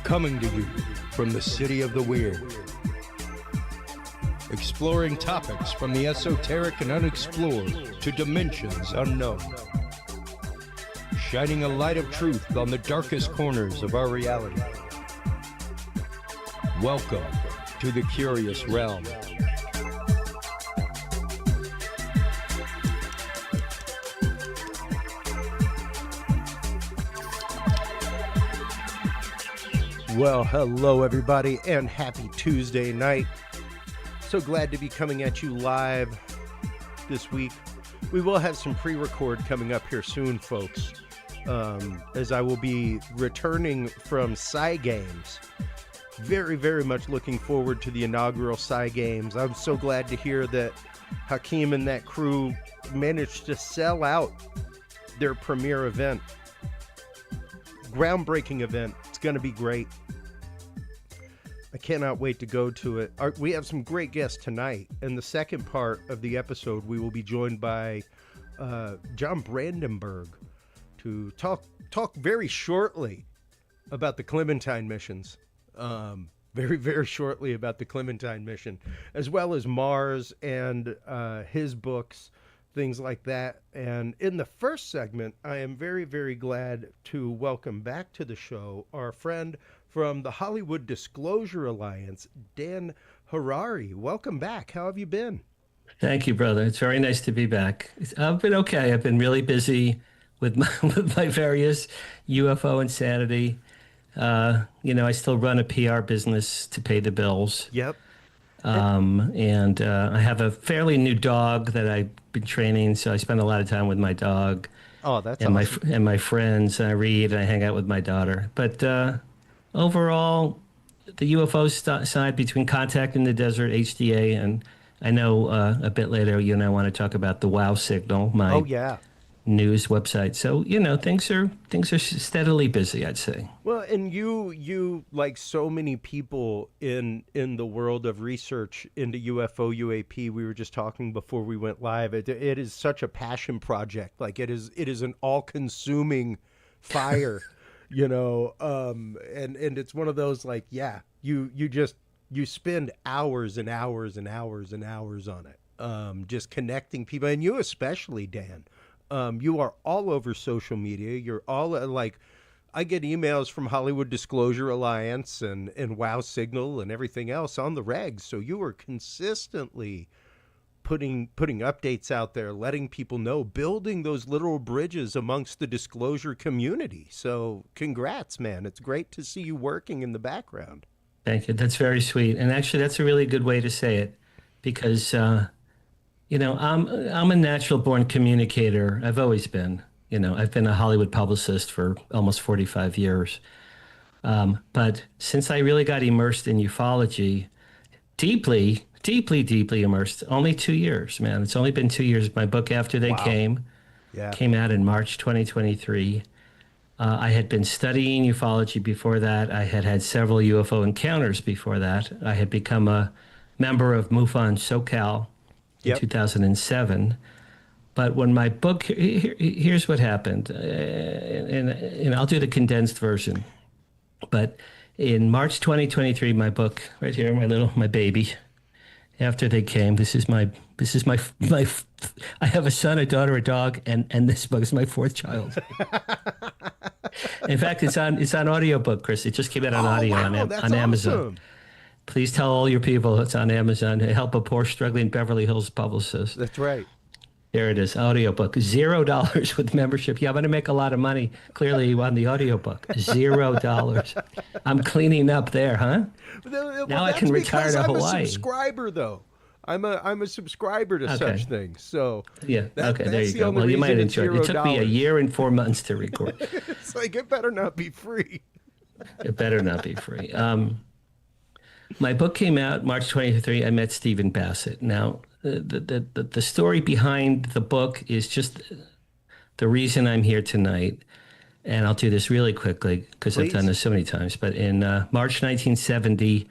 Coming to you from the city of the weird. Exploring topics from the esoteric and unexplored to dimensions unknown. Shining a light of truth on the darkest corners of our reality. Welcome to the Curious Realm. Well, hello everybody, and happy Tuesday night. So glad to be coming at you live this week. We will have some pre-record coming up here soon, folks, as I will be returning from Psy Games. Very, very much looking forward to the inaugural Psy Games. I'm so glad to hear that Hakeem and that crew managed to sell out their premiere event. Groundbreaking event. It's going to be great. I cannot wait to go to it. We have some great guests tonight. In the second part of the episode, we will be joined by John Brandenberg to talk very shortly about the Clementine missions. Very, very shortly about the Clementine mission, as well as Mars and his books, things like that. And in the first segment, I am very, very glad to welcome back to the show our friend from the Hollywood Disclosure Alliance, Dan Harary. Welcome back. How have you been? Thank you, brother. It's very nice to be back. I've been okay. I've been really busy with my various UFO insanity. I still run a PR business to pay the bills. Yep. And I have a fairly new dog that I've been training, so I spend a lot of time with my dog. Oh, that's and awesome. my friends. I read and I hang out with my daughter. But overall, the UFO side between Contact in the Desert, HDA, and I know a bit later you and I want to talk about the WOW signal, my news website. So, things are steadily busy, I'd say. Well, and you like so many people in the world of research into UFO, UAP, we were just talking before we went live. It is such a passion project. Like it is an all-consuming fire. And it's one of those like, you spend hours and hours and hours and hours on it, just connecting people, and you especially, Dan. You are all over social media. You're all like, I get emails from Hollywood Disclosure Alliance and WOW Signal and everything else on the regs. So you are consistently putting updates out there, letting people know, building those little bridges amongst the disclosure community. So congrats, man. It's great to see you working in the background. Thank you. That's very sweet. And actually, that's a really good way to say it, because, I'm a natural born communicator. I've always been. I've been a Hollywood publicist for almost 45 years. But since I really got immersed in ufology, deeply immersed, only 2 years, man. It's only been 2 years. My book, After They Came, came out in March 2023. I had been studying ufology before that. I had had several UFO encounters before that. I had become a member of MUFON SoCal in 2007. But when my book, here's what happened, and I'll do the condensed version. But in March 2023, my book, right here, my baby, After They Came. This is my. I have a son, a daughter, a dog, and this book is my fourth child. In fact, it's on audiobook, Chris. It just came out on audio on Amazon. Awesome. Please tell all your people it's on Amazon to help a poor, struggling Beverly Hills publicist. That's right. There it is, audiobook. $0 with membership. Yeah, I'm going to make a lot of money, clearly, on the audiobook. $0. I'm cleaning up there, huh? Now I can retire to Hawaii. I'm a subscriber, though. I'm a subscriber to such things. So there you go. Well, you might enjoy it. It took me a year and 4 months to record. It's like, it better not be free. It better not be free. My book came out March 23. I met Stephen Bassett. Now, the story behind the book is just the reason I'm here tonight. And I'll do this really quickly because I've done this so many times. But in March 1970,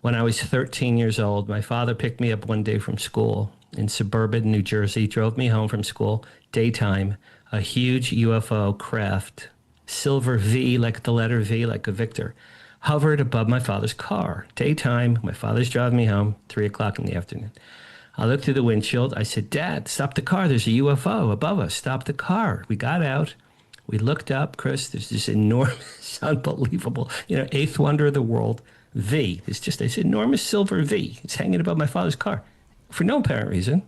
when I was 13 years old, my father picked me up one day from school in suburban New Jersey, drove me home from school, daytime, a huge UFO craft, silver V, like the letter V, like a Victor, hovered above my father's car. Daytime, my father's driving me home, 3 o'clock in the afternoon. I looked through the windshield. I said, Dad, stop the car. There's a UFO above us. Stop the car. We got out. We looked up, Chris. There's this enormous, unbelievable, eighth wonder of the world, V. It's just this enormous silver V. It's hanging above my father's car for no apparent reason.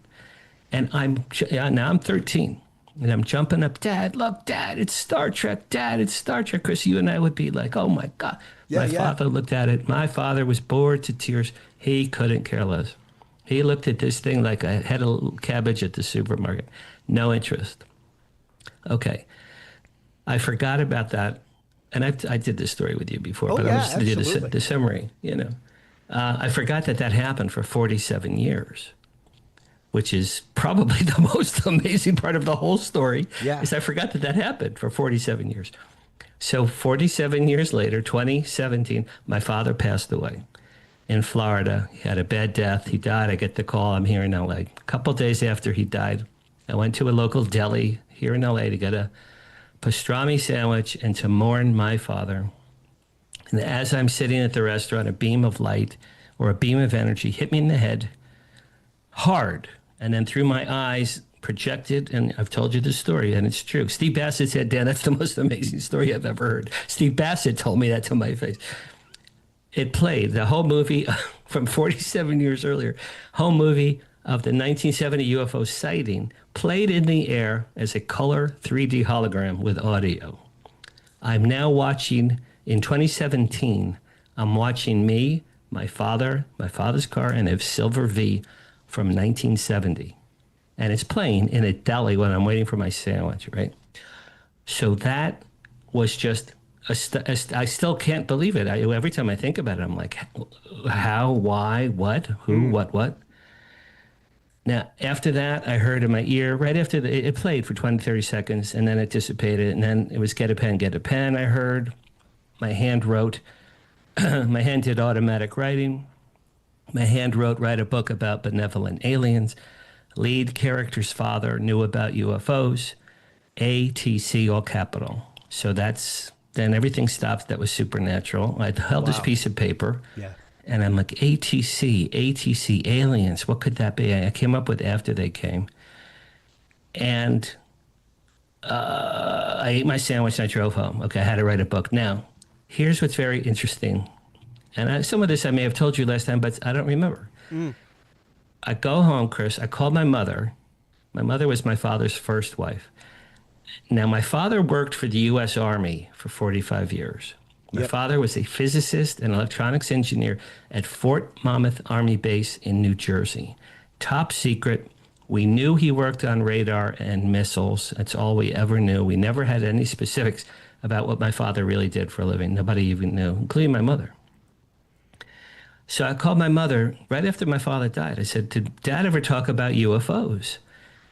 And now I'm 13. And I'm jumping up, Dad, look, Dad, it's Star Trek. Dad, it's Star Trek. Chris, you and I would be like, oh, my God. My father looked at it. My father was bored to tears. He couldn't care less. He looked at this thing like I had a cabbage at the supermarket. No interest. Okay. I forgot about that. And I did this story with you before, but I'm just going to do the summary, I forgot that happened for 47 years, which is probably the most amazing part of the whole story, is I forgot that happened for 47 years. So 47 years later, 2017, my father passed away in Florida. He had a bad death. He died. I get the call. I'm here in LA. A couple of days after he died, I went to a local deli here in LA to get a pastrami sandwich and to mourn my father. And as I'm sitting at the restaurant, a beam of light or a beam of energy hit me in the head hard. And then through my eyes projected, and I've told you this story, and it's true. Steve Bassett said, Dan, that's the most amazing story I've ever heard. Steve Bassett told me that to my face. It played the whole movie from 47 years earlier, whole movie of the 1970 UFO sighting played in the air as a color 3D hologram with audio. I'm now watching, in 2017, I'm watching me, my father's car, and a silver V from 1970. And it's playing in a deli when I'm waiting for my sandwich, right? So that was just, I still can't believe it. Every time I think about it, I'm like, how, why, what, who, what? Now, after that, I heard in my ear, right after it played for 20, 30 seconds, and then it dissipated, and then it was get a pen, I heard. My hand wrote, my hand did automatic writing. My hand wrote, write a book about benevolent aliens. Lead character's father knew about UFOs. ATC, all capital. So then everything stopped. That was supernatural. I held this piece of paper. Yeah. And I'm like, ATC, aliens, what could that be? I came up with after they came. And I ate my sandwich and I drove home. Okay, I had to write a book. Now, here's what's very interesting. And some of this I may have told you last time, but I don't remember. I go home, Chris. I called my mother. My mother was my father's first wife. Now, my father worked for the U.S. Army for 45 years. My father was a physicist and electronics engineer at Fort Monmouth Army Base in New Jersey. Top secret. We knew he worked on radar and missiles. That's all we ever knew. We never had any specifics about what my father really did for a living. Nobody even knew, including my mother. So I called my mother right after my father died. I said, did Dad ever talk about UFOs?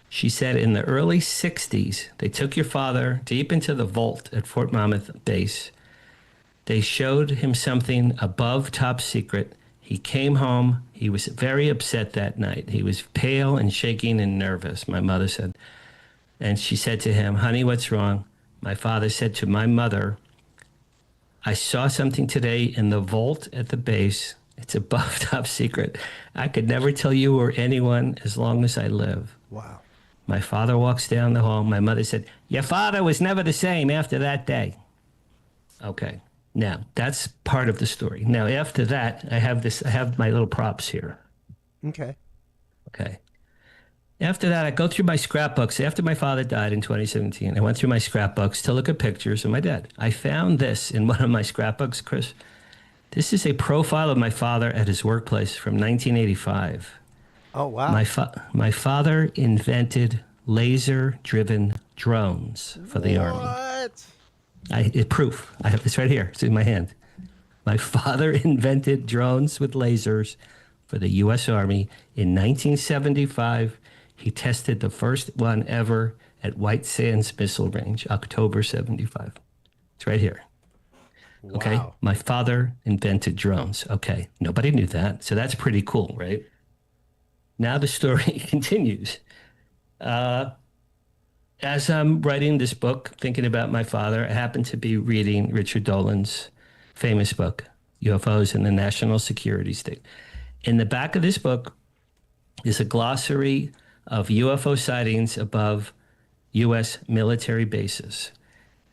She said, in the early 60s, they took your father deep into the vault at Fort Monmouth Base. They showed him something above top secret. He came home. He was very upset that night. He was pale and shaking and nervous, my mother said. And she said to him, honey, what's wrong? My father said to my mother, I saw something today in the vault at the base. It's above top secret. I could never tell you or anyone as long as I live. Wow. My father walks down the hall. My mother said, your father was never the same after that day. Okay. Now, that's part of the story. Now, after that, I have my little props here. Okay. After that, I go through my scrapbooks. After my father died in 2017, I went through my scrapbooks to look at pictures of my dad. I found this in one of my scrapbooks, Chris. This is a profile of my father at his workplace from 1985. Oh, wow. My father invented laser-driven drones for the Army. What? Proof. I have this right here. It's in my hand. My father invented drones with lasers for the U.S. Army. In 1975, he tested the first one ever at White Sands Missile Range, October 75. It's right here. Wow. Okay. My father invented drones. Okay. Nobody knew that. So that's pretty cool, right? Now the story continues. As I'm writing this book, thinking about my father, I happened to be reading Richard Dolan's famous book, UFOs and the national security state. In the back of this book is a glossary of UFO sightings above U.S. military bases.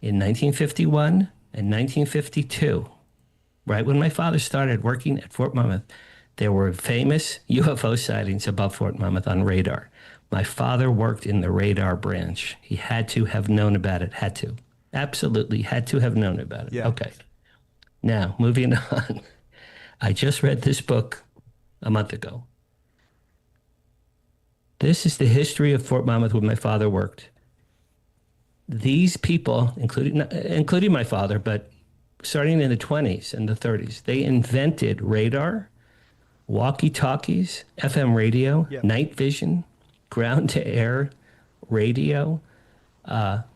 In 1951 and 1952, right when my father started working at Fort Monmouth, there were famous UFO sightings above Fort Monmouth on radar. My father worked in the radar branch. He had to have known about it. Had to. Absolutely had to have known about it. Yeah. Okay. Now, moving on. I just read this book a month ago. This is the history of Fort Monmouth where my father worked. These people, including my father, but starting in the 20s and the 30s, they invented radar, walkie-talkies, FM radio, night vision, ground-to-air radio,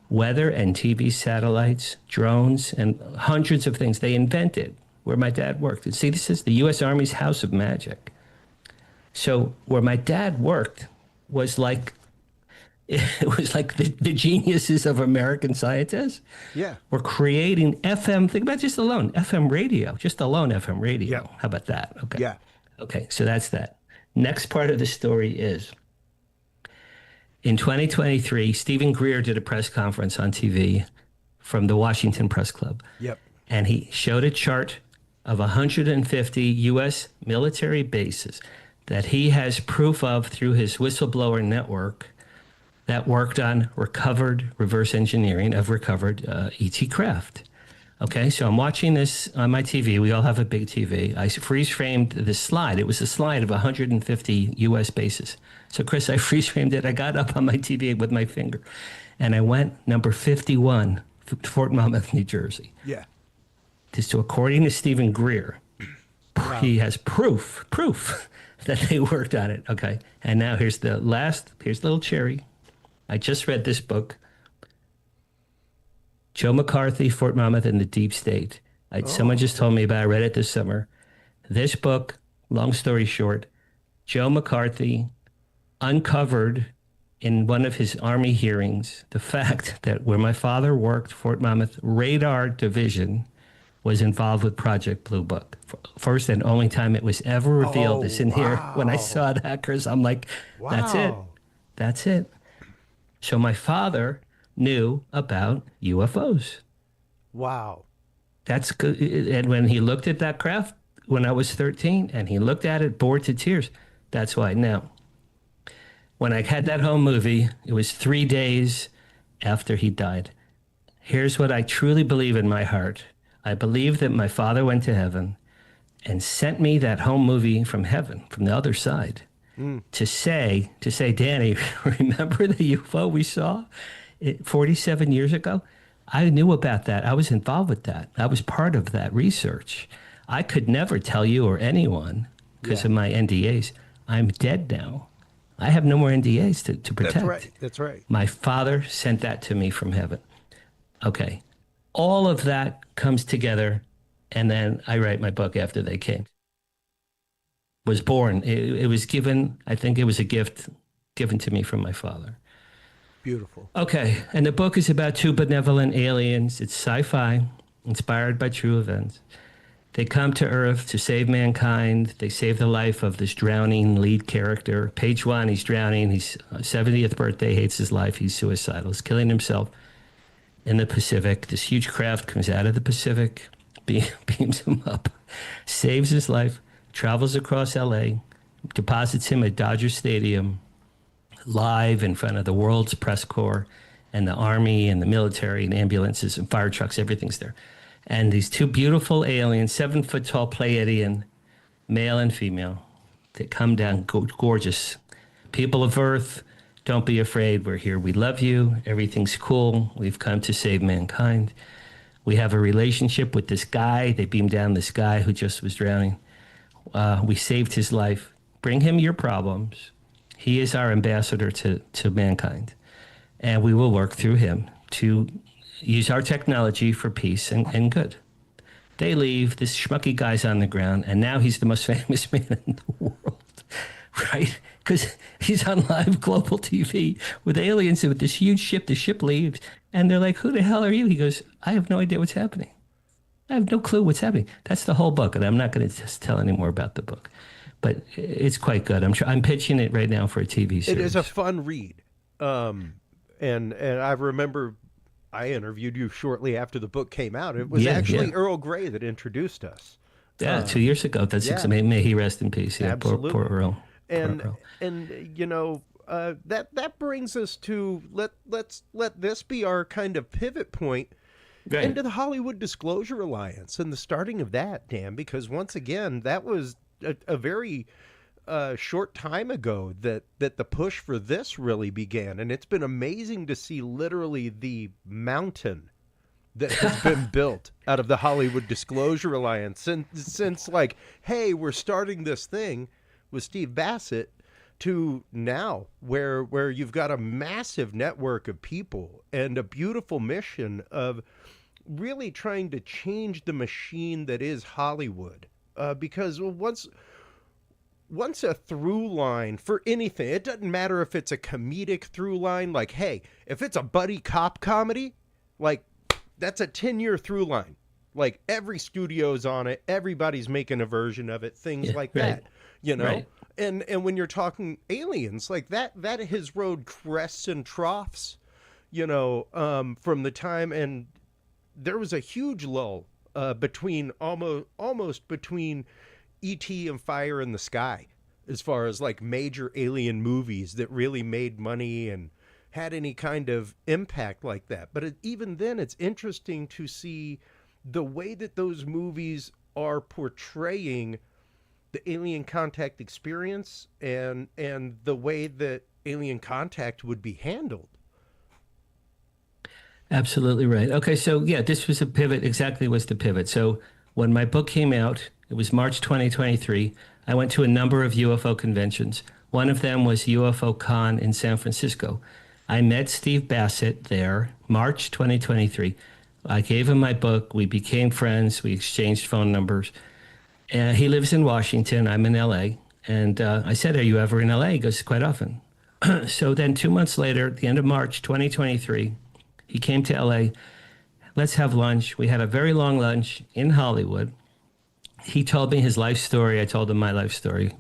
weather and TV satellites, drones, and hundreds of things they invented where my dad worked. And see, this is the U.S. Army's House of Magic. So where my dad worked was like, it was like the geniuses of American scientists were creating FM, think about just alone, FM radio, just alone FM radio. Yeah. How about that? Okay. Yeah. Okay, so that's that. Next part of the story is, in 2023, Stephen Greer did a press conference on TV from the Washington Press Club. Yep. And he showed a chart of 150 U.S. military bases that he has proof of through his whistleblower network that worked on recovered reverse engineering of recovered ET craft. Okay, so I'm watching this on my TV. We all have a big TV. I freeze framed this slide. It was a slide of 150 U.S. bases. So, Chris, I freeze framed it. I got up on my TV with my finger, and I went number 51, Fort Monmouth, New Jersey. Yeah. So, according to Stephen Greer, he has proof that they worked on it. Okay, and now here's the little cherry. I just read this book, Joe McCarthy, Fort Monmouth and the Deep State. Someone just told me about it. I read it this summer. This book, long story short, Joe McCarthy uncovered in one of his Army hearings the fact that where my father worked, Fort Monmouth Radar Division was involved with Project Blue Book. First and only time it was ever revealed is in here. When I saw that, Chris, I'm like, that's it. That's it. So my father knew about UFOs. Wow. That's good. And when he looked at that craft when I was 13 and he looked at it bored to tears, that's why. Now, when I had that home movie, it was 3 days after he died. Here's what I truly believe in my heart. I believe that my father went to heaven and sent me that home movie from heaven, from the other side, to say, Danny, remember the UFO we saw 47 years ago? I knew about that. I was involved with that. I was part of that research. I could never tell you or anyone because of my NDAs. I'm dead now. I have no more NDAs to protect. That's right. That's right. My father sent that to me from heaven. Okay. All of that comes together, and then I write my book after they came. Was born. It was given, I think it was a gift given to me from my father. Beautiful. Okay, and the book is about two benevolent aliens. It's sci-fi, inspired by true events. They come to Earth to save mankind. They save the life of this drowning lead character. Page one, he's drowning. His 70th birthday, hates his life. He's suicidal. He's killing himself in the Pacific. This huge craft comes out of the Pacific, beams him up, saves his life, travels across L.A., deposits him at Dodger Stadium, live in front of the world's press corps and the Army and the military and ambulances and fire trucks. Everything's there. And these two beautiful aliens, 7-foot-tall Pleiadian, male and female, they come down, gorgeous. People of Earth, don't be afraid. We're here. We love you. Everything's cool. We've come to save mankind. We have a relationship with this guy. They beam down this guy who just was drowning. We saved his life. Bring him your problems. He is our ambassador to mankind. And we will work through him to use our technology for peace and good. They leave. This schmucky guy's on the ground, and now he's the most famous man in the world, right? Because he's on live global TV with aliens with this huge ship. The ship leaves, and they're like, who the hell are you? He goes, I have no idea what's happening. I have no clue what's happening. That's the whole book, and I'm not going to just tell any more about the book, but it's quite good. I'm pitching it right now for a TV series. It is a fun read. And I remember I interviewed you shortly after the book came out. It was actually Earl Grey that introduced us. Yeah, 2 years ago. That's may he rest in peace. Yeah, absolutely. Poor Earl. And poor Earl. and you know that brings us to let's let this be our kind of pivot point into the Hollywood Disclosure Alliance and the starting of that, Dan, because once again that was a very short time ago that the push for this really began, and it's been amazing to see literally the mountain that has been built out of the Hollywood Disclosure Alliance since like, hey, we're starting this thing with Steve Bassett, to now where you've got a massive network of people and a beautiful mission of really trying to change the machine that is Hollywood. Because once a through line for anything, it doesn't matter if it's a comedic through line, like, hey, if it's a buddy cop comedy, like, that's a 10-year through line. Like, every studio's on it, everybody's making a version of it, things like that, you know? Right. And when you're talking aliens, like that has rode crests and troughs, you know, from the time, and there was a huge lull between almost between E.T. and Fire in the Sky, as far as like major alien movies that really made money and had any kind of impact like that. But even then, it's interesting to see the way that those movies are portraying the alien contact experience and the way that alien contact would be handled. Absolutely right. Okay, so yeah, this was a pivot. Exactly was the pivot. So when my book came out, it was March 2023. I went to a number of UFO conventions. One of them was UFO Con in San Francisco. I met Steve Bassett there, March 2023. I gave him my book. We became friends. We exchanged phone numbers. He lives in Washington. I'm in LA. And I said, are you ever in LA? He goes, quite often. So then 2 months later, at the end of March 2023, he came to LA. Let's have lunch. We had a very long lunch in Hollywood. He told me his life story. I told him my life story.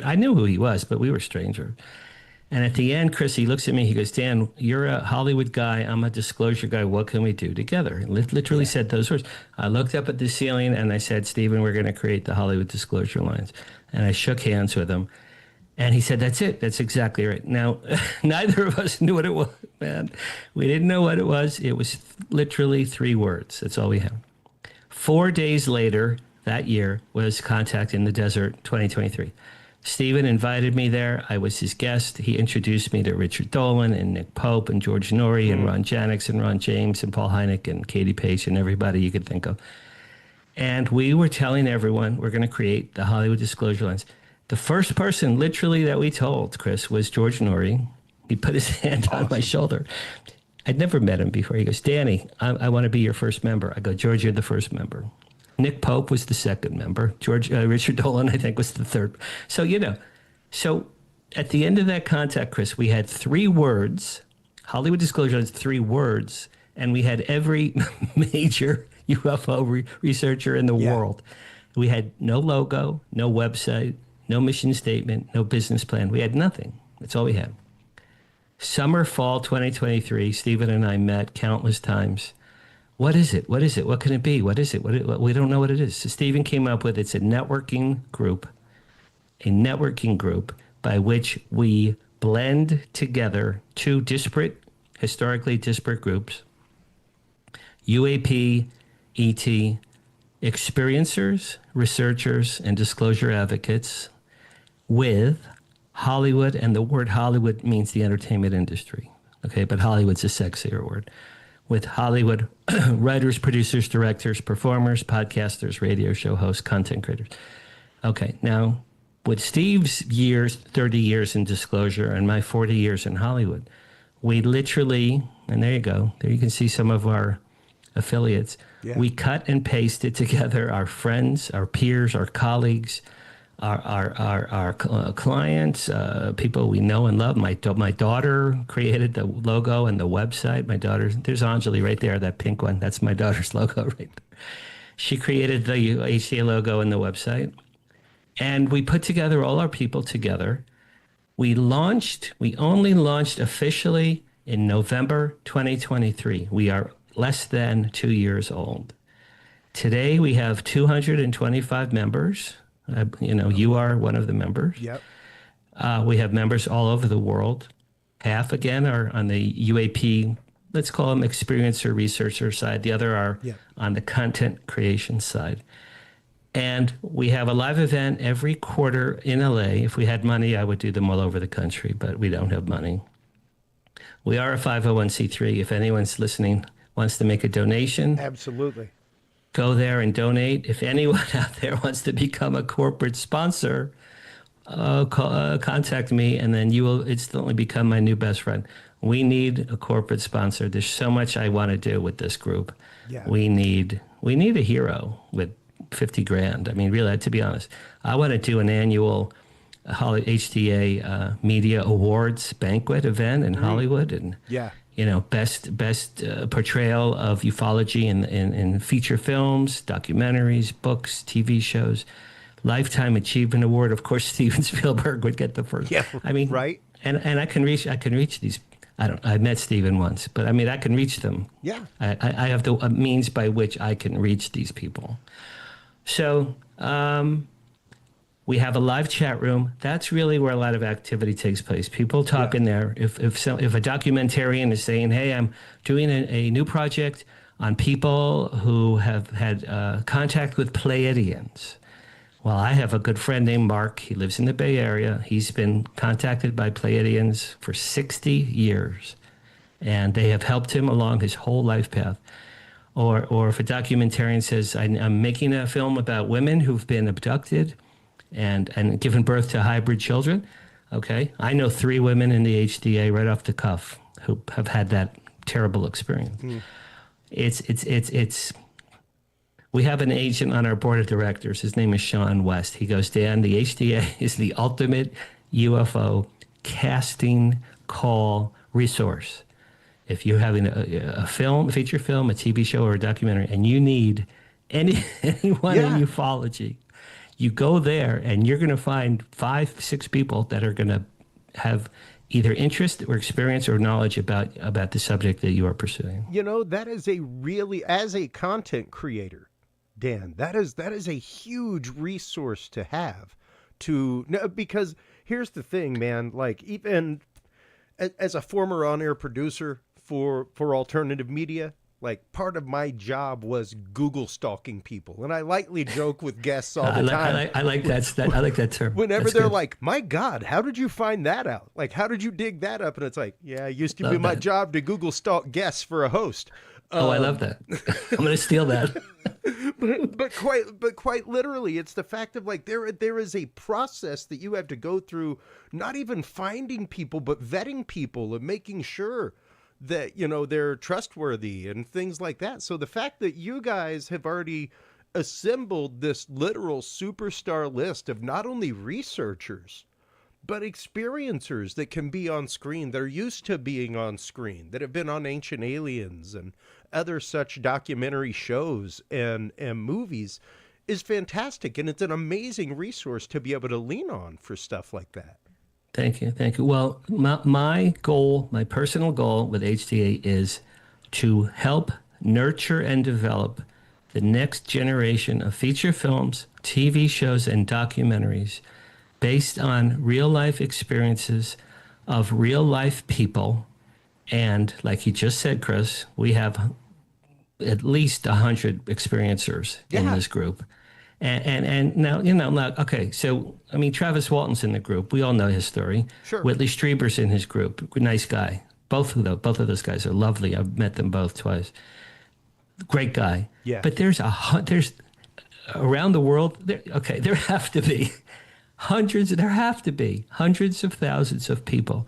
I knew who he was, but we were strangers. And at the end, Chris, he looks at me, he goes, Dan, you're a Hollywood guy, I'm a disclosure guy, what can we do together? And literally said those words. I looked up at the ceiling and I said, Stephen, we're going to create the Hollywood Disclosure Alliance. And I shook hands with him. And he said, that's it. That's exactly right. Now, neither of us knew what it was, man. We didn't know what it was. It was literally 3 words. That's all we had. 4 days later that year was Contact in the Desert 2023. Stephen invited me there. I was his guest. He introduced me to Richard Dolan and Nick Pope and George Norrie and Ron Janix and Ron James and Paul Hynek and Katie Page and everybody you could think of. And we were telling everyone we're going to create the Hollywood Disclosure Alliance. The first person literally that we told, Chris, was George Norrie. He put his hand on my shoulder. I'd never met him before. He goes, Danny, I want to be your first member. I go, George, you're the first member. Nick Pope was the second member. Richard Dolan, I think, was the third. So, so at the end of that contact, Chris, we had 3 words. Hollywood Disclosure has 3 words, and we had every major UFO researcher in the world. We had no logo, no website, no mission statement, no business plan. We had nothing. That's all we had. Summer, fall 2023, Stephen and I met countless times. What is it? What is it? What can it be? What is it? We don't know what it is. So Stephen came up with, it's a networking group by which we blend together 2 historically disparate groups, UAP, ET, experiencers, researchers, and disclosure advocates with Hollywood, and the word Hollywood means the entertainment industry, okay? But Hollywood's a sexier word. With Hollywood writers, producers, directors, performers, podcasters, radio show hosts, content creators. Okay, now with Steve's 30 years in disclosure and my 40 years in Hollywood, we literally, and there you go, there you can see some of our affiliates. Yeah. We cut and pasted together our friends, our peers, our colleagues, our clients, people we know and love. My daughter created the logo and the website. My daughter, there's Anjali right there, that pink one. That's my daughter's logo right there. She created the HDA logo and the website. And we put together all our people together. We only launched officially in November 2023. We are less than 2 years old. Today we have 225 members. You are one of the members. Yep. We have members all over the world. Half, again, are on the UAP, let's call them experiencer, researcher side. The other are on the content creation side. And we have a live event every quarter in LA. If we had money, I would do them all over the country, but we don't have money. We are a 501c3. If anyone's listening wants to make a donation, absolutely, go there and donate. If anyone out there wants to become a corporate sponsor, contact me, and then you will instantly become my new best friend. We need a corporate sponsor. There's so much I want to do with this group. Yeah. We need a hero with 50 grand. I mean, really, to be honest, I want to do an annual HDA Media Awards banquet event in Hollywood, and best portrayal of ufology in feature films, documentaries, books, TV shows. Lifetime Achievement Award. Of course, Steven Spielberg would get the first. Yeah, I mean, right. And I can reach these. I met Steven once, but I mean, I can reach them. Yeah. I have the means by which I can reach these people. So we have a live chat room. That's really where a lot of activity takes place. People talk in there. If a documentarian is saying, "Hey, I'm doing a new project on people who have had contact with Pleiadians." Well, I have a good friend named Mark. He lives in the Bay Area. He's been contacted by Pleiadians for 60 years, and they have helped him along his whole life path. Or if a documentarian says, I'm making a film about women who've been abducted and given birth to hybrid children. Okay, I know 3 women in the HDA right off the cuff who have had that terrible experience. We have an agent on our board of directors. His name is Sean West. He goes, Dan, the HDA is the ultimate UFO casting call resource. If you're having a film, a feature film, a TV show, or a documentary, and you need anyone in ufology, you go there and you're going to find 5-6 people that are going to have either interest or experience or knowledge about the subject that you are pursuing. That is as a content creator, Dan, that is a huge resource to have because here's the thing, man, like even as a former on-air producer for alternative media, like part of my job was Google stalking people. And I lightly joke with guests all the time. I like that term. Whenever That's they're good. like, my God, how did you find that out? Like, how did you dig that up? And it's like, it used to be my job to Google stalk guests for a host. I love that. I'm going to steal that. but quite literally, it's the fact of like there is a process that you have to go through, not even finding people, but vetting people and making sure that they're trustworthy and things like that. So the fact that you guys have already assembled this literal superstar list of not only researchers but experiencers that can be on screen, they're used to being on screen, that have been on Ancient Aliens and other such documentary shows and movies, is fantastic. And it's an amazing resource to be able to lean on for stuff like that. Thank you. Well, my goal, my personal goal with HDA is to help nurture and develop the next generation of feature films, TV shows, and documentaries based on real-life experiences of real-life people. And like you just said, Chris, we have at least 100 experiencers in this group. And now, okay, so, I mean, Travis Walton's in the group. We all know his story. Sure. Whitley Strieber's in his group. Nice guy. Both of those guys are lovely. I've met them both twice. Great guy. Yeah. But there's around the world, there have to be hundreds of thousands of people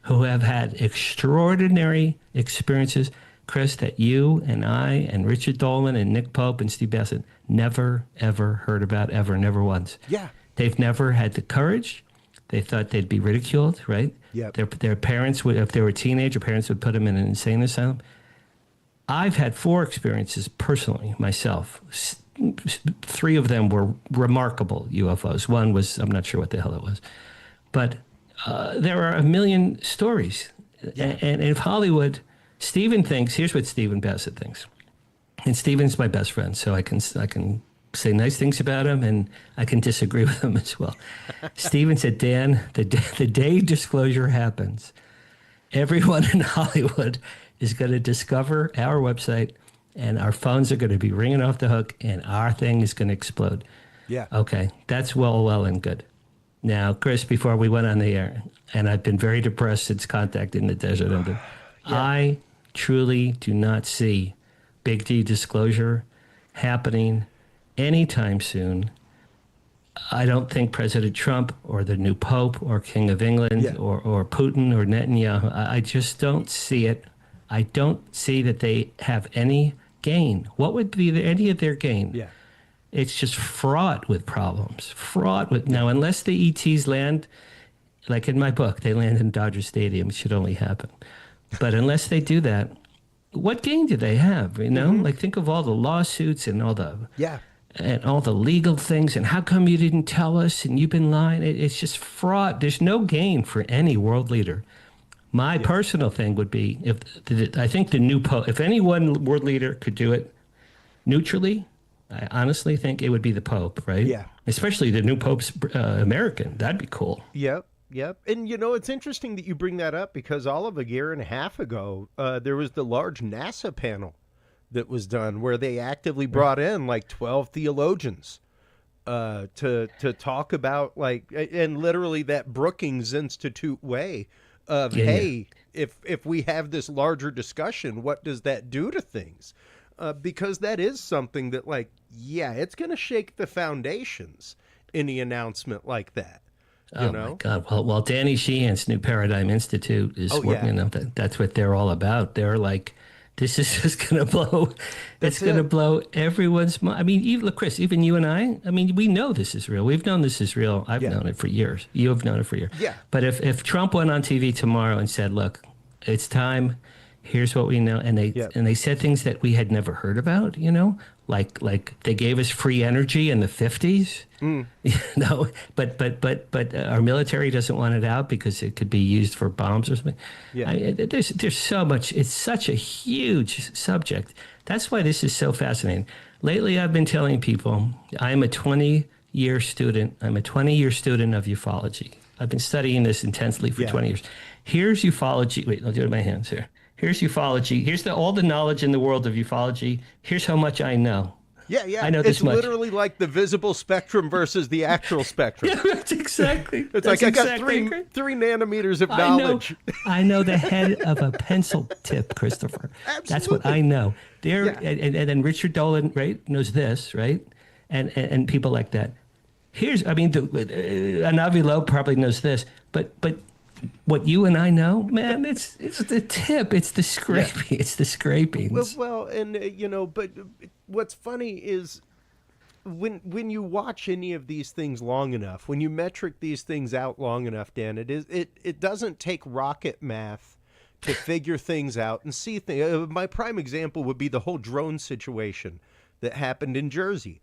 who have had extraordinary experiences, Chris, that you and I and Richard Dolan and Nick Pope and Steve Bassett never, ever heard about, ever, never once. Yeah. They've never had the courage. They thought they'd be ridiculed, right? Yeah. Their parents would, if they were teenager, parents would put them in an insane asylum. I've had 4 experiences personally myself. three of them were remarkable UFOs. One was, I'm not sure what the hell it was. But there are a million stories. Yeah. And if Hollywood, Stephen thinks, here's what Stephen Bassett thinks. And Stephen's my best friend, so I can say nice things about him, and I can disagree with him as well. Stephen said, Dan, the day disclosure happens, everyone in Hollywood is going to discover our website, and our phones are going to be ringing off the hook, and our thing is going to explode. Yeah. Okay, that's well and good. Now, Chris, before we went on the air, and I've been very depressed since Contact in the Desert ended, I truly do not see Big D disclosure happening anytime soon. I don't think President Trump or the new Pope or King of England or Putin or Netanyahu, I just don't see it. I don't see that they have any gain. What would be any of their gain? Yeah. It's just fraught with problems. Fraught with, now, unless the ETs land, like in my book, they land in Dodger Stadium, it should only happen. But unless they do that, what gain do they have? You know, like think of all the lawsuits and all the legal things, and how come you didn't tell us and you've been lying? It's just fraught. There's no gain for any world leader. My personal thing would be I think the new Pope, if any one world leader could do it neutrally, I honestly think it would be the Pope, right? Yeah. Especially the new Pope's American. That'd be cool. Yep. And, it's interesting that you bring that up, because all of a year and a half ago, there was the large NASA panel that was done where they actively brought in like 12 theologians to talk about, like, and literally that Brookings Institute way of, if we have this larger discussion, what does that do to things? Because that is something that, like, it's going to shake the foundations, any announcement like that. You know? My God! Well, Danny Sheehan's New Paradigm Institute is working. That's what they're all about. They're like, this is just going to blow. It's going to blow everyone's mind. I mean, look, Chris, even you and I mean, we know this is real. We've known this is real. I've known it for years. You have known it for years. Yeah. But if Trump went on TV tomorrow and said, "Look, it's time. Here's what we know," and they said things that we had never heard about, like they gave us free energy in the 50s, but our military doesn't want it out because it could be used for bombs or something. There's so much. It's such a huge subject. That's why this is so fascinating. Lately, I've been telling people I'm a 20-year student. I'm a 20-year student of ufology. I've been studying this intensely for 20 years. Here's ufology. Wait, I'll do it with my hands here. Here's ufology. Here's all the knowledge in the world of ufology. Here's how much I know. Yeah. I know this much. It's literally like the visible spectrum versus the actual spectrum. That's exactly. It's like I got three nanometers of knowledge. I know the head of a pencil tip, Christopher. Absolutely. That's what I know. And then Richard Dolan, right, knows this, right? And people like that. Anavi Loeb probably knows this, but what you and I know, man, it's the tip. It's the scraping. Yeah. It's the scrapings. Well, and but what's funny is when you watch any of these things long enough, when you metric these things out long enough, Dan, it doesn't take rocket math to figure things out and see things. My prime example would be the whole drone situation that happened in Jersey.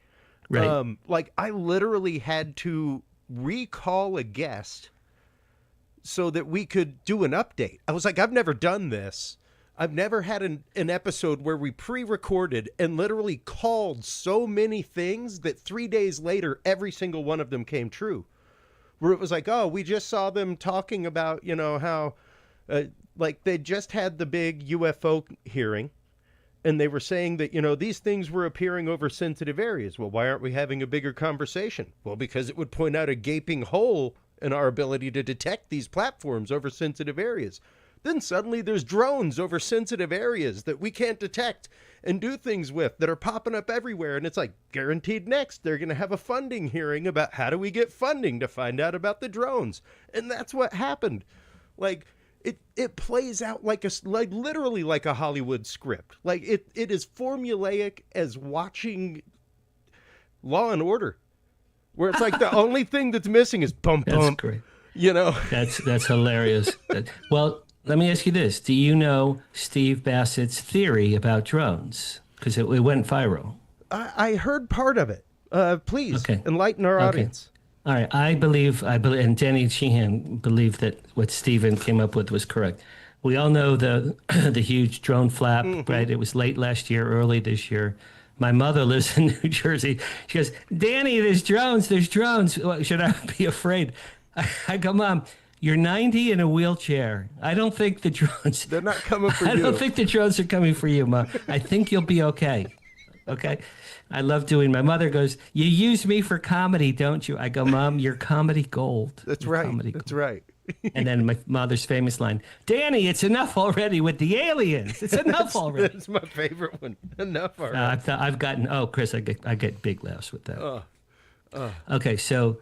Right. Like I literally had to recall a guest so that we could do an update. I was like, I've never done this. I've never had an episode where we pre-recorded and literally called so many things that 3 days later, every single one of them came true. Where it was like, oh, we just saw them talking about, how, like they just had the big UFO hearing. And they were saying that, these things were appearing over sensitive areas. Well, why aren't we having a bigger conversation? Well, because it would point out a gaping hole in our ability to detect these platforms over sensitive areas. Then suddenly there's drones over sensitive areas that we can't detect and do things with that are popping up everywhere. And it's like, guaranteed next, they're going to have a funding hearing about how do we get funding to find out about the drones. And that's what happened. Like, it plays out like literally like a Hollywood script. Like it is formulaic as watching Law and Order, where it's like the only thing that's missing is bump. That's great. That's hilarious. Well, let me ask you this: do you know Steve Bassett's theory about drones? Because it went viral. I heard part of it. Please Okay. enlighten our Okay. audience. All right. I believe, and Danny Sheehan believed that what Stephen came up with was correct. We all know the the huge drone flap, right? It was late last year, early this year. My mother lives in New Jersey. She goes, Danny, there's drones. There's drones. Well, should I be afraid? I go, Mom, you're 90 in a wheelchair. I don't think the drones. They're not coming for you. I don't think the drones are coming for you, Mom. I think you'll be okay. Okay. I love doing. My mother goes, you use me for comedy, don't you? I go, Mom, you're comedy gold. That's You're right. comedy That's gold. right. And then my mother's famous line, Danny, it's enough already with the aliens. It's enough already. That's my favorite one. Enough already. I've gotten, Chris, I get big laughs with that. Okay, so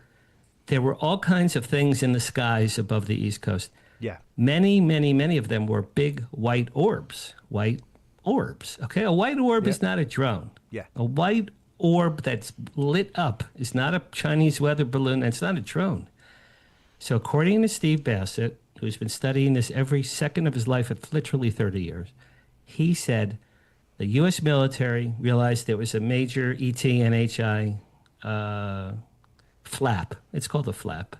there were all kinds of things in the skies above the East Coast. Yeah. Many, many, many of them were big white orbs. White orbs. Okay, a white orb is not a drone. Yeah. A white orb that's lit up is not a Chinese weather balloon. It's not a drone. So according to Steve Bassett, who's been studying this every second of his life at literally 30 years, he said the U.S. military realized there was a major ET/NHI flap. It's called a flap.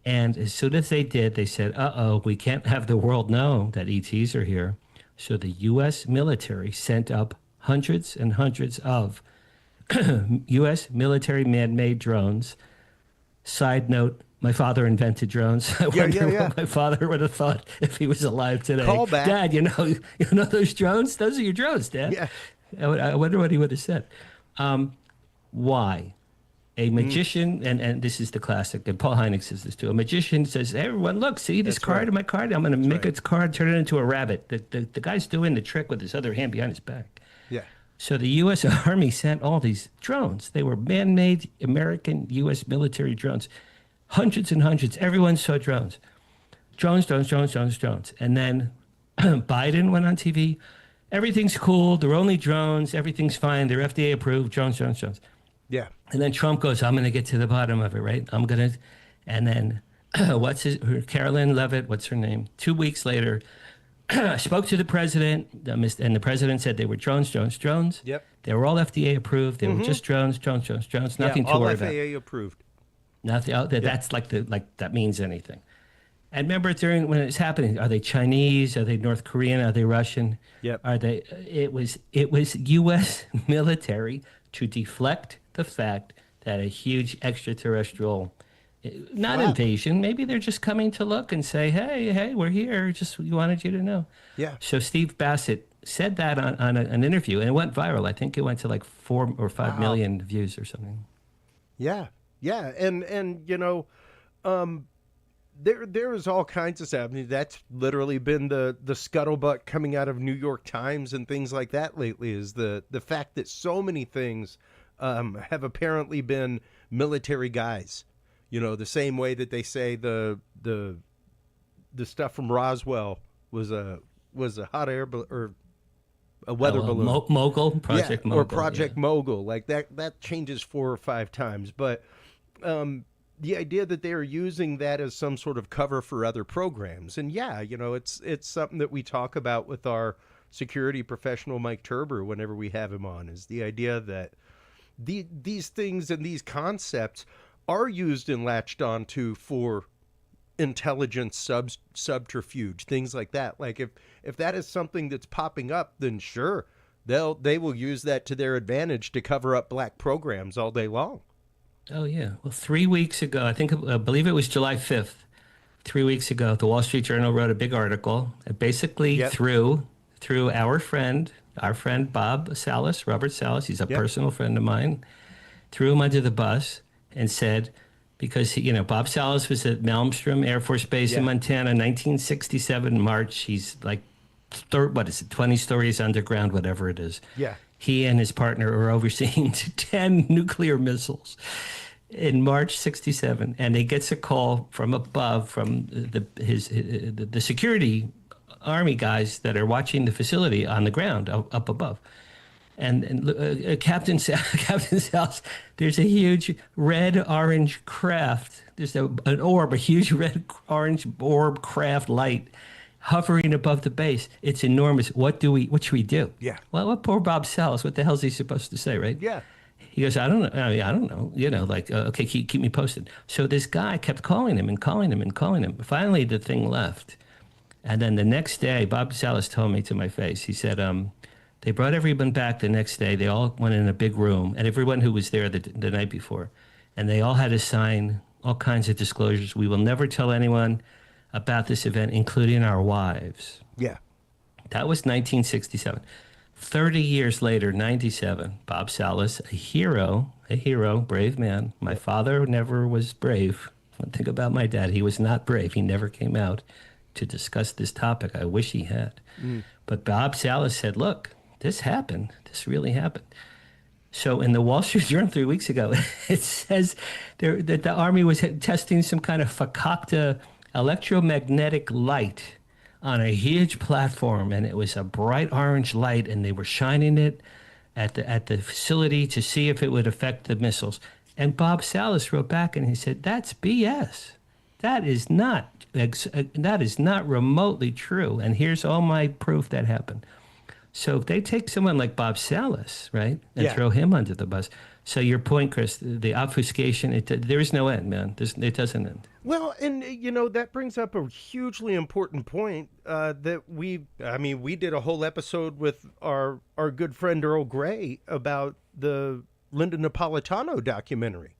And as soon as they did, they said, we can't have the world know that ETs are here. So the U.S. military sent up hundreds and hundreds of U.S. military man-made drones. Side note, my father invented drones. I wonder what my father would have thought if he was alive today. Call back. Dad, you know those drones? Those are your drones, Dad. Yeah. I wonder what he would have said. Why? A magician, and this is the classic, and Paul Hynek says this too. A magician says, hey, everyone, look, see this card in my card? I'm going to make its card, turn it into a rabbit. The guy's doing the trick with his other hand behind his back. Yeah. So the U.S. Army sent all these drones. They were man-made American U.S. military drones. Hundreds and hundreds. Everyone saw drones. Drones. And then Biden went on TV. Everything's cool. They're only drones. Everything's fine. They're FDA approved. Drones. Yeah. And then Trump goes, I'm going to get to the bottom of it, right? I'm going to. And then Carolyn Levitt, what's her name? 2 weeks later, spoke to the president, and the president said they were drones. Yep. They were all FDA approved. They were just drones. Nothing to all worry about. FAA approved. Nothing. That's that means anything. And remember, when it was happening, are they Chinese? Are they North Korean? Are they Russian? Yep. Are they? It was U.S. military to deflect the fact that a huge extraterrestrial, not invasion, maybe they're just coming to look and say, hey, we're here. Just we wanted you to know. Yeah. So Steve Bassett said that on an interview, and it went viral. I think it went to like 4 or 5 million views or something. Yeah. Yeah. And there is all kinds of stuff. I mean, that's literally been the scuttlebutt coming out of New York Times and things like that lately, is the fact that so many things have apparently been military guys. The same way that they say the stuff from Roswell was a hot air or a weather balloon. Mogul, Project Mogul. Or Project Mogul. Like that changes 4 or 5 times. But the idea that they are using that as some sort of cover for other programs. And it's something that we talk about with our security professional, Mike Turber, whenever we have him on, is the idea that these things and these concepts are used and latched onto for intelligence subterfuge, things like that. Like if that is something that's popping up, then sure, they will use that to their advantage to cover up black programs all day long. Oh yeah. Well, 3 weeks ago, I believe it was July 5th. 3 weeks ago, the Wall Street Journal wrote a big article, basically through our friend Bob Salas, Robert Salas. He's a personal friend of mine. Threw him under the bus and said, because Bob Salas was at Malmstrom Air Force Base in Montana, 1967 March. He's like, 20 stories underground, whatever it is. Yeah. He and his partner are overseeing 10 nuclear missiles in March 67, and he gets a call from above from the security Army guys that are watching the facility on the ground up above. And Captain Sal's, there's a huge red-orange craft. There's an orb, a huge red-orange orb craft light hovering above the base. It's enormous. What should we do? Yeah. Well, what poor Bob Salas, what the hell's he supposed to say, right? Yeah. He goes, I don't know. I don't know. Okay, keep me posted. So this guy kept calling him and calling him and calling him. Finally, the thing left. And then the next day, Bob Salas told me to my face, he said, they brought everyone back the next day. They all went in a big room, and everyone who was there the night before, and they all had to sign all kinds of disclosures. We will never tell anyone about this event, including our wives. Yeah. That was 1967. 30 years later, 97, Bob Salas, a hero, brave man. My father never was brave. Think about my dad. He was not brave. He never came out to discuss this topic. I wish he had. But Bob Salas said, look, this happened. This really happened. So in the Wall Street Journal 3 weeks ago, it says that the Army was testing some kind of fakakta electromagnetic light on a huge platform, and it was a bright orange light, and they were shining it at the facility to see if it would affect the missiles. And Bob Salas wrote back and he said, that's BS. That is not remotely true. And here's all my proof that happened. So if they take someone like Bob Salas, right, and throw him under the bus. So your point, Chris, the obfuscation, there is no end, man. It doesn't end. Well, and, that brings up a hugely important point that we did a whole episode with our good friend Earl Grey about the Linda Napolitano documentary.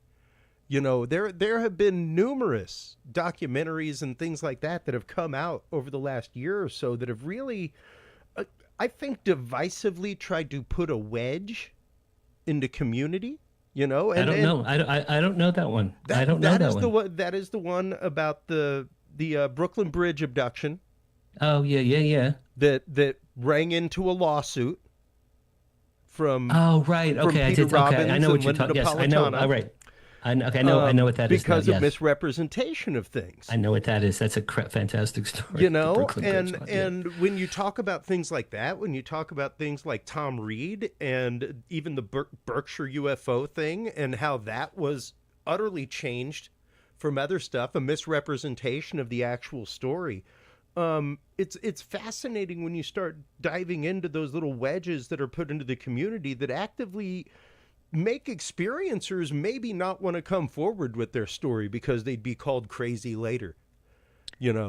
There have been numerous documentaries and things like that have come out over the last year or so that have really, I think, divisively tried to put a wedge into community. I don't know. I don't know that one. I don't know that one. That is the one about the Brooklyn Bridge abduction. Oh yeah. That rang into a lawsuit from. Oh right. Okay, Peter Robbins I know what you're talking. Yes, I know. All right. I know what that is. Because of misrepresentation of things. I know what that is. That's a fantastic story. And when you talk about things like that, when you talk about things like Tom Reed and even the Berkshire UFO thing and how that was utterly changed from other stuff, a misrepresentation of the actual story. It's fascinating when you start diving into those little wedges that are put into the community that actively make experiencers maybe not want to come forward with their story because they'd be called crazy later.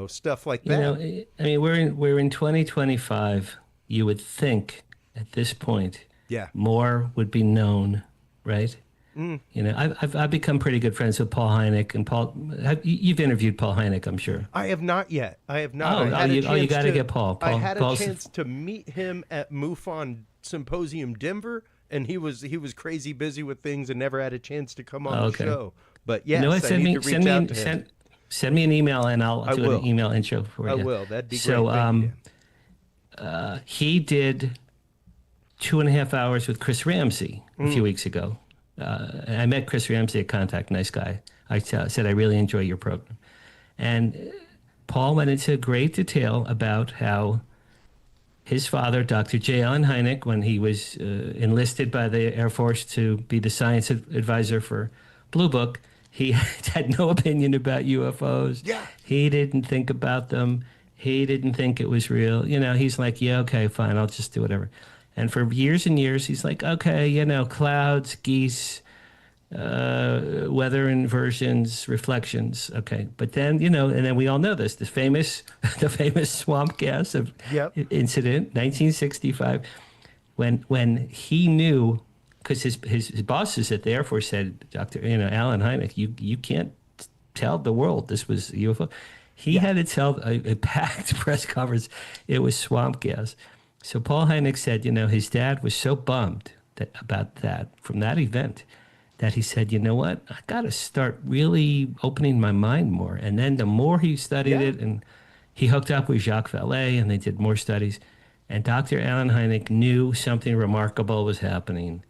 Stuff like that. We're in 2025. You would think at this point, more would be known, right? I've become pretty good friends with Paul Hynek, and Paul. You've interviewed Paul Hynek, I'm sure. I have not yet. I have not. You got to get Paul. I had a chance to meet him at MUFON Symposium Denver. And he was crazy busy with things and never had a chance to come on the show. But yes, I need to reach out to him. Send me an email and I'll do an email intro for you. I will. That'd be great. So he did 2.5 hours with Chris Ramsey a few weeks ago. I met Chris Ramsey at Contact, nice guy. I said, I really enjoy your program. And Paul went into great detail about how his father, Dr. J. Allen Hynek, when he was enlisted by the Air Force to be the science advisor for Blue Book, he had no opinion about UFOs. Yeah. He didn't think about them. He didn't think it was real. He's like, yeah, okay, fine, I'll just do whatever. And for years and years, he's like, okay, clouds, geese, weather inversions, reflections. Okay. But then, and then we all know this, the famous swamp gas incident, 1965, when he knew, because his bosses at the Air Force said, Dr. Allen Hynek, you can't tell the world this was a UFO. He had to tell a packed press conference it was swamp gas. So Paul Hynek said, his dad was so bummed about that from that event that he said, you know what, I got to start really opening my mind more. And then the more he studied it, and he hooked up with Jacques Vallée, and they did more studies. And Dr. Allen Hynek knew something remarkable was happening.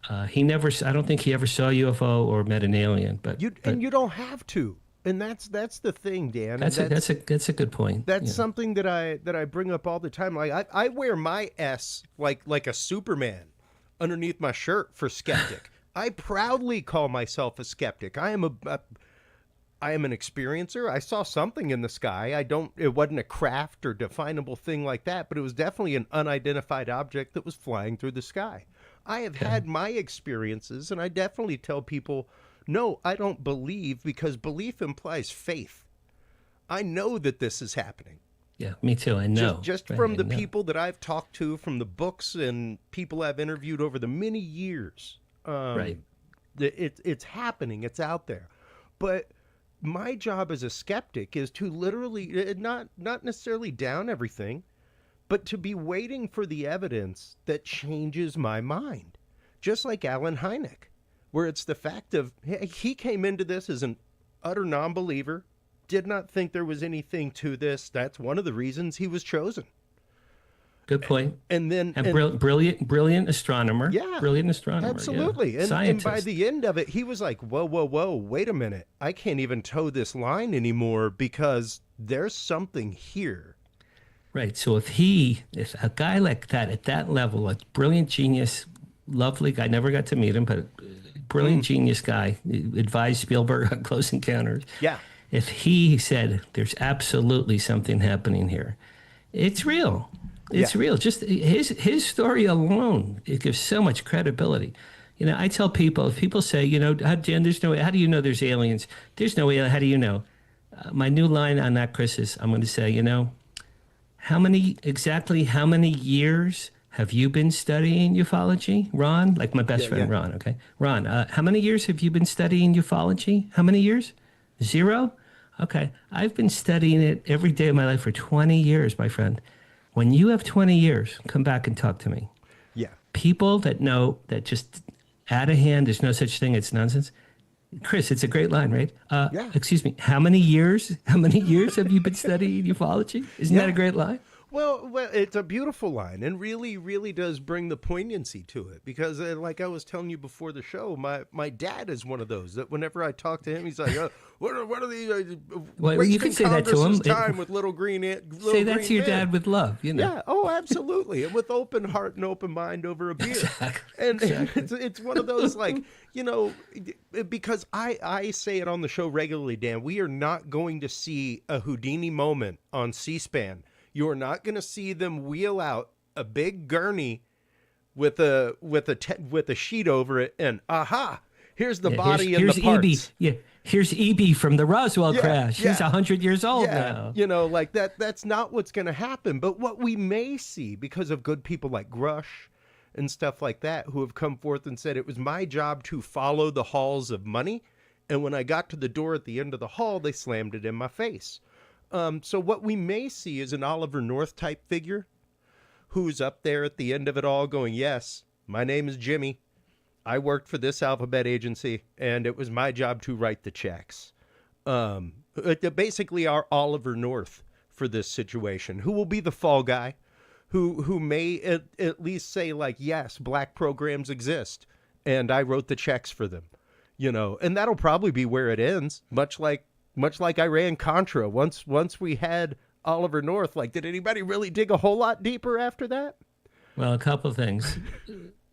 I don't think he ever saw a UFO or met an alien. But you don't have to. And that's the thing, Dan. That's a good point. That's something that I bring up all the time. Like I wear my S like a Superman underneath my shirt for skeptic. I proudly call myself a skeptic. I am I am an experiencer. I saw something in the sky. It wasn't a craft or definable thing like that, but it was definitely an unidentified object that was flying through the sky. I have had my experiences, and I definitely tell people, no, I don't believe, because belief implies faith. I know that this is happening. Yeah, me too. I know. Just from the people that I've talked to, from the books and people I've interviewed over the many years. Right. It's happening. It's out there. But my job as a skeptic is to literally not necessarily down everything, but to be waiting for the evidence that changes my mind. Just like Alan Hynek, where it's the fact of he came into this as an utter non-believer, did not think there was anything to this. That's one of the reasons he was chosen. Good point. And then brilliant astronomer. Yeah, brilliant astronomer. Absolutely. Yeah. And by the end of it, he was like, whoa, wait a minute. I can't even toe this line anymore because there's something here. Right. So if a guy like that at that level, a brilliant genius, lovely guy, never got to meet him, but brilliant genius guy, advised Spielberg on Close Encounters. Yeah. If he said there's absolutely something happening here, it's real. It's real. Just his story alone, it gives so much credibility. You know, I tell people, if people say, you know, Dan, there's no way, how do you know there's aliens? There's no way, how do you know? My new line on that, Chris, is I'm going to say, you know, how many years have you been studying ufology, Ron? Like my best friend, Ron, okay? Ron, how many years have you been studying ufology? How many years? 0? Okay. I've been studying it every day of my life for 20 years, my friend. When you have 20 years, come back and talk to me. Yeah. People that know that just out of hand, there's no such thing, it's nonsense. Chris, it's a great line, right? Excuse me, how many years have you been studying ufology? Isn't that a great line? Well, it's a beautiful line, and really, really does bring the poignancy to it. Because, like I was telling you before the show, my dad is one of those that whenever I talk to him, he's like, "What are the well, you can say that to him. Time with little green say that to your dad with love, you know. Yeah. Oh, absolutely, and with open heart and open mind over a beer. Exactly. It's one of those, like, you know, because I say it on the show regularly, Dan. We are not going to see a Houdini moment on C-SPAN. You're not going to see them wheel out a big gurney with a sheet over it, and here's the body and the parts. EB. Yeah, here's EB from the Roswell crash. He's 100 years old now. You know, like that's not what's going to happen. But what we may see, because of good people like Grush and stuff like that, who have come forth and said, it was my job to follow the halls of money, and when I got to the door at the end of the hall, they slammed it in my face. So what we may see is an Oliver North type figure who's up there at the end of it all going, yes, my name is Jimmy. I worked for this alphabet agency, and it was my job to write the checks. Basically our Oliver North for this situation, who will be the fall guy, who may at least say, like, yes, black programs exist, and I wrote the checks for them, you know, and that'll probably be where it ends, much like Iran-Contra. Once we had Oliver North, like, did anybody really dig a whole lot deeper after that? Well, a couple of things.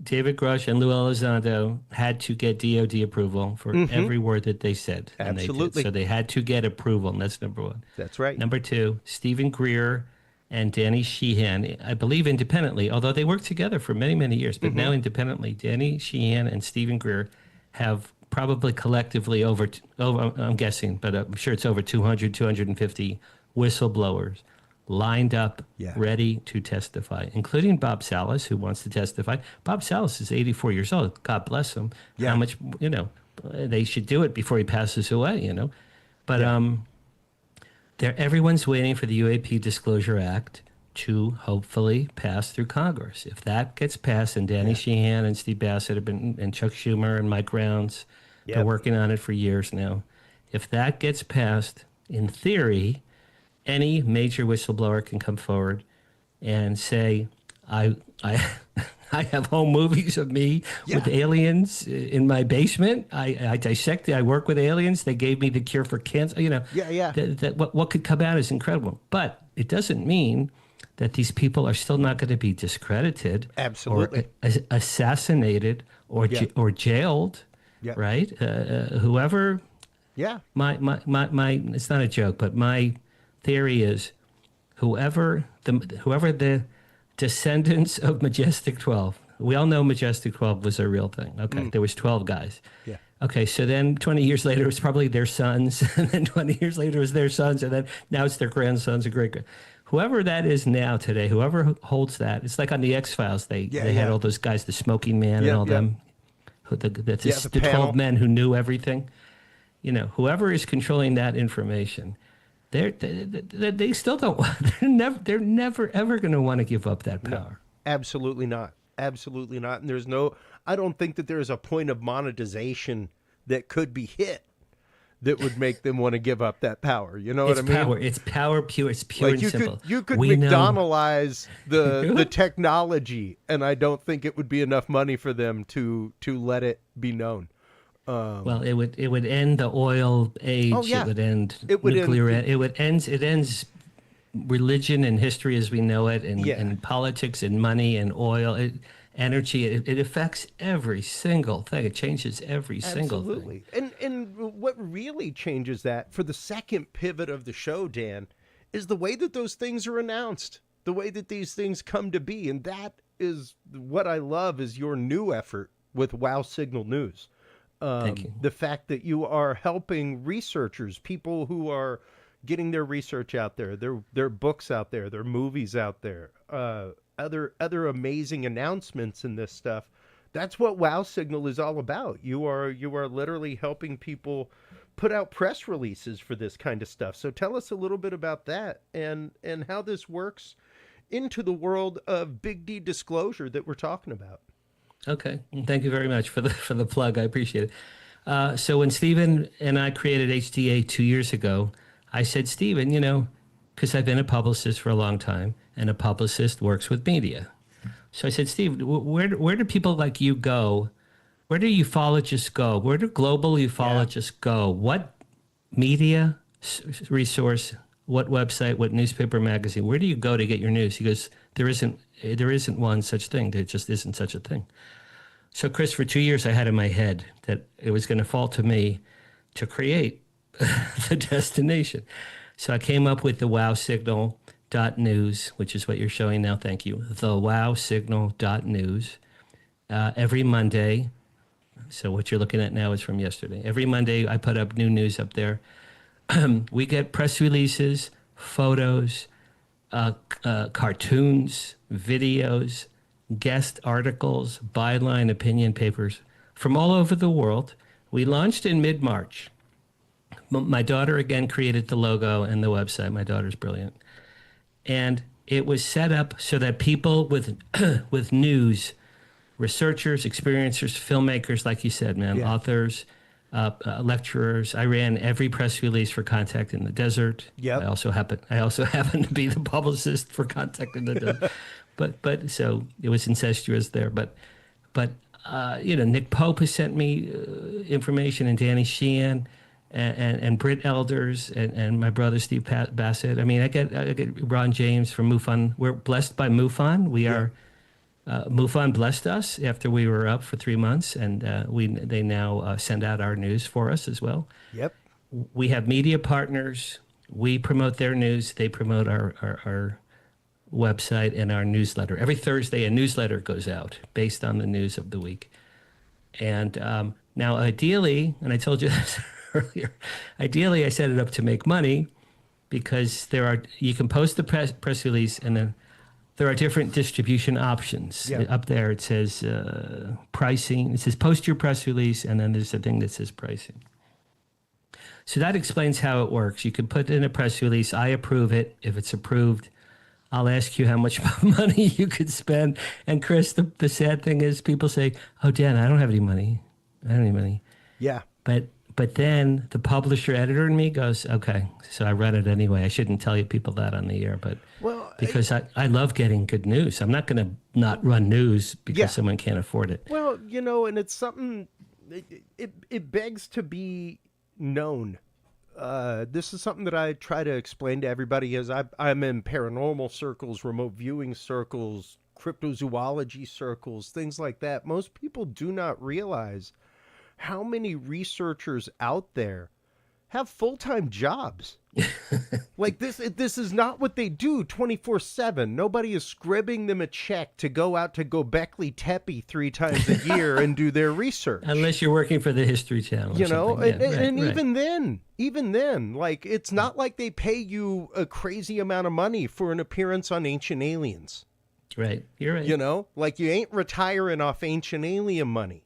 David Grush and Lou Elizondo had to get DOD approval for every word that they said. And Absolutely. They did. So they had to get approval, and that's number one. That's right. Number two, Stephen Greer and Danny Sheehan, I believe independently, although they worked together for many, many years, but now independently, Danny Sheehan and Stephen Greer have probably collectively over, I'm guessing, but I'm sure it's over 200, 250 whistleblowers lined up, ready to testify, including Bob Salas, who wants to testify. Bob Salas is 84 years old. God bless him. Yeah. How much, you know, they should do it before he passes away, you know. But everyone's waiting for the UAP Disclosure Act to hopefully pass through Congress. If that gets passed, and Danny Sheehan and Steve Bassett have been, and Chuck Schumer and Mike Rounds, they're working on it for years now. If that gets passed, in theory, any major whistleblower can come forward and say, I have home movies of me with aliens in my basement. I dissect, I work with aliens. They gave me the cure for cancer. You know, what could come out is incredible. But it doesn't mean that these people are still not going to be discredited, absolutely, or assassinated, or jailed, right? Whoever Yeah. My it's not a joke, but my theory is whoever the descendants of Majestic 12, we all know Majestic 12 was a real thing. Okay, there was 12 guys. Yeah. Okay, so then 20 years later, it was probably their sons, and then 20 years later, it was their sons, and then now it's their grandsons and great. Whoever that is now today, whoever holds that, it's like on the X-Files, they had all those guys, the Smoking Man and all them, the 12 men who knew everything. You know, whoever is controlling that information, they still don't. They're never ever going to want to give up that power. No, absolutely not. Absolutely not. And there's no. I don't think that there's a point of monetization that could be hit that would make them want to give up that power. You know what I mean? Power. It's power pure. It's pure and simple. You could McDonaldize the technology, and I don't think it would be enough money for them to let it be known. Well, it would end the oil age. Oh, yeah. It would end nuclear. It ends religion and history as we know it, and politics and money and oil, energy. It affects every single thing. It changes every single thing. And what really changes that for the second pivot of the show, Dan, is the way that those things are announced, the way that these things come to be, and that is what I love is your new effort with Wow Signal News. Thank you. The fact that you are helping researchers, people who are getting their research out there, their books out there, their movies out there, other amazing announcements in this stuff. That's what Wow Signal is all about. You are literally helping people put out press releases for this kind of stuff. So tell us a little bit about that and how this works into the world of Big D disclosure that we're talking about. Okay, thank you very much for the plug. I appreciate it. So when Stephen and I created HDA 2 years ago, I said, Stephen, you know, because I've been a publicist for a long time, and a publicist works with media. So I said, Steve, where do people like you go? Where do ufologists go? Where do global ufologists go? What media resource? What website? What newspaper, magazine? Where do you go to get your news? He goes, there isn't one such thing. There just isn't such a thing. So, Chris, for 2 years, I had in my head that it was going to fall to me to create the destination. So I came up with the wowsignal.news, which is what you're showing now. Thank you. The wowsignal.news. Every Monday. So what you're looking at now is from yesterday. Every Monday, I put up new news up there. We get press releases, photos, cartoons, videos, guest articles, byline opinion papers from all over the world. We launched in mid-March. My daughter, again, created the logo and the website. My daughter's brilliant. And it was set up so that people with with news, researchers, experiencers, filmmakers, like you said, man, authors, lecturers. I ran every press release for Contact in the Desert. Yep. I also happen to be the publicist for Contact in the Desert. But so it was incestuous there. But you know, Nick Pope has sent me information, and Danny Sheehan, and Britt Elders, and my brother Steve Bassett. I mean, I get Ron James from MUFON. We're blessed by MUFON. We are. MUFON blessed us after we were up for 3 months, and they now send out our news for us as well. Yep. We have media partners. We promote their news. They promote our website and our newsletter. Every Thursday, a newsletter goes out based on the news of the week. And now, ideally, and I told you this earlier, ideally, I set it up to make money because you can post the press release, and then there are different distribution options. Yeah. Up there it says pricing. It says post your press release, and then there's a thing that says pricing. So that explains how it works. You can put in a press release. I approve it. If it's approved, I'll ask you how much money you could spend. And Chris, the sad thing is people say, oh, Dan, I don't have any money. I don't have any money. Yeah. But then the publisher, editor in me goes, okay, so I read it anyway. I shouldn't tell you people that on the air, but because I love getting good news. I'm not going to not run news because someone can't afford it. Well, you know, and it's something, it begs to be known. This is something that I try to explain to everybody as I'm in paranormal circles, remote viewing circles, cryptozoology circles, things like that. Most people do not realize how many researchers out there have full-time jobs. Like this is not what they do 24/7. Nobody is scribbing them a check to go out to Göbekli Tepe 3 times a year and do their research. Unless you're working for the History Channel. You know, yeah, and right. even then, like, it's not like they pay you a crazy amount of money for an appearance on Ancient Aliens. Right. You're right. You know, like, you ain't retiring off Ancient Alien money.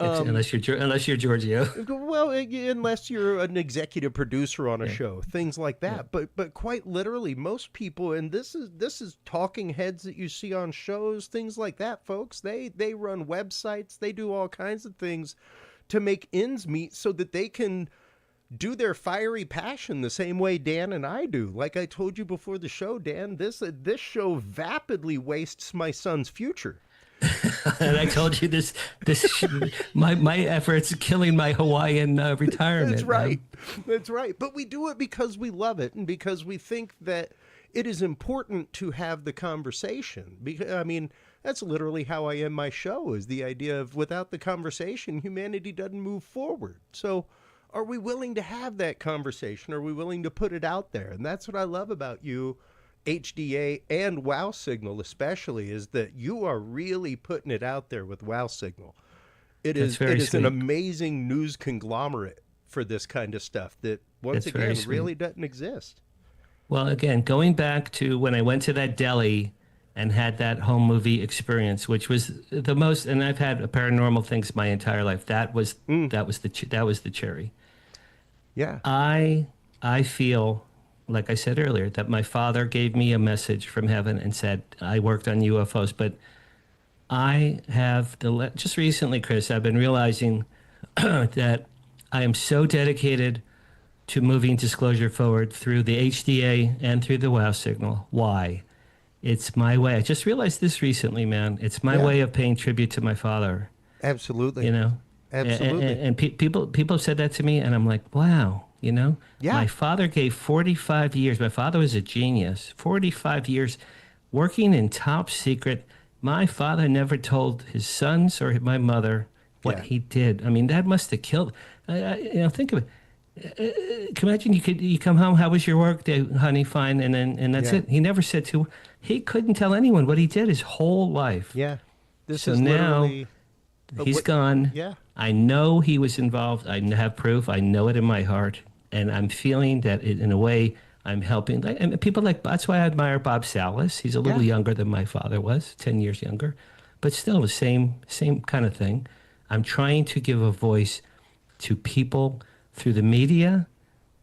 Unless you're Giorgio. Well, unless you're an executive producer on a show, things like that. Yeah. But quite literally, most people, and this is talking heads that you see on shows, things like that, folks. They run websites, they do all kinds of things to make ends meet so that they can do their fiery passion the same way Dan and I do. Like I told you before the show, Dan, this show vapidly wastes my son's future. And I told you this my efforts killing my Hawaiian retirement. That's right. That's right. But we do it because we love it and because we think that it is important to have the conversation. Because, I mean, that's literally how I end my show, is the idea of without the conversation, humanity doesn't move forward. So are we willing to have that conversation? Are we willing to put it out there? And that's what I love about you, HDA and Wow Signal especially, is that you are really putting it out there with Wow Signal. It is an amazing news conglomerate for this kind of stuff that, once again, really doesn't exist. Well, again, going back to when I went to that deli and had that home movie experience, which was the most, and I've had paranormal things my entire life. That was the cherry. Yeah. I feel, like I said earlier, that my father gave me a message from heaven and said I worked on UFOs, but I have just recently, Chris, I've been realizing that I am so dedicated to moving disclosure forward through the HDA and through the Wow Signal. Why? It's my way. I just realized this recently, man. It's my way of paying tribute to my father. Absolutely. You know? Absolutely. And people have said that to me, and I'm like, wow, you know? Yeah. My father gave 45 years. My father was a genius. 45 years working in top secret. My father never told his sons or my mother what he did. I mean, that must have killed. Think of it. Can you imagine you come home, how was your work day, honey? Fine, and that's it. He never said he couldn't tell anyone what he did his whole life. Yeah. So now he's gone. Yeah. I know he was involved. I have proof. I know it in my heart, and I'm feeling that in a way I'm helping. And people that's why I admire Bob Salas. He's a little younger than my father was, 10 years younger, but still the same kind of thing. I'm trying to give a voice to people through the media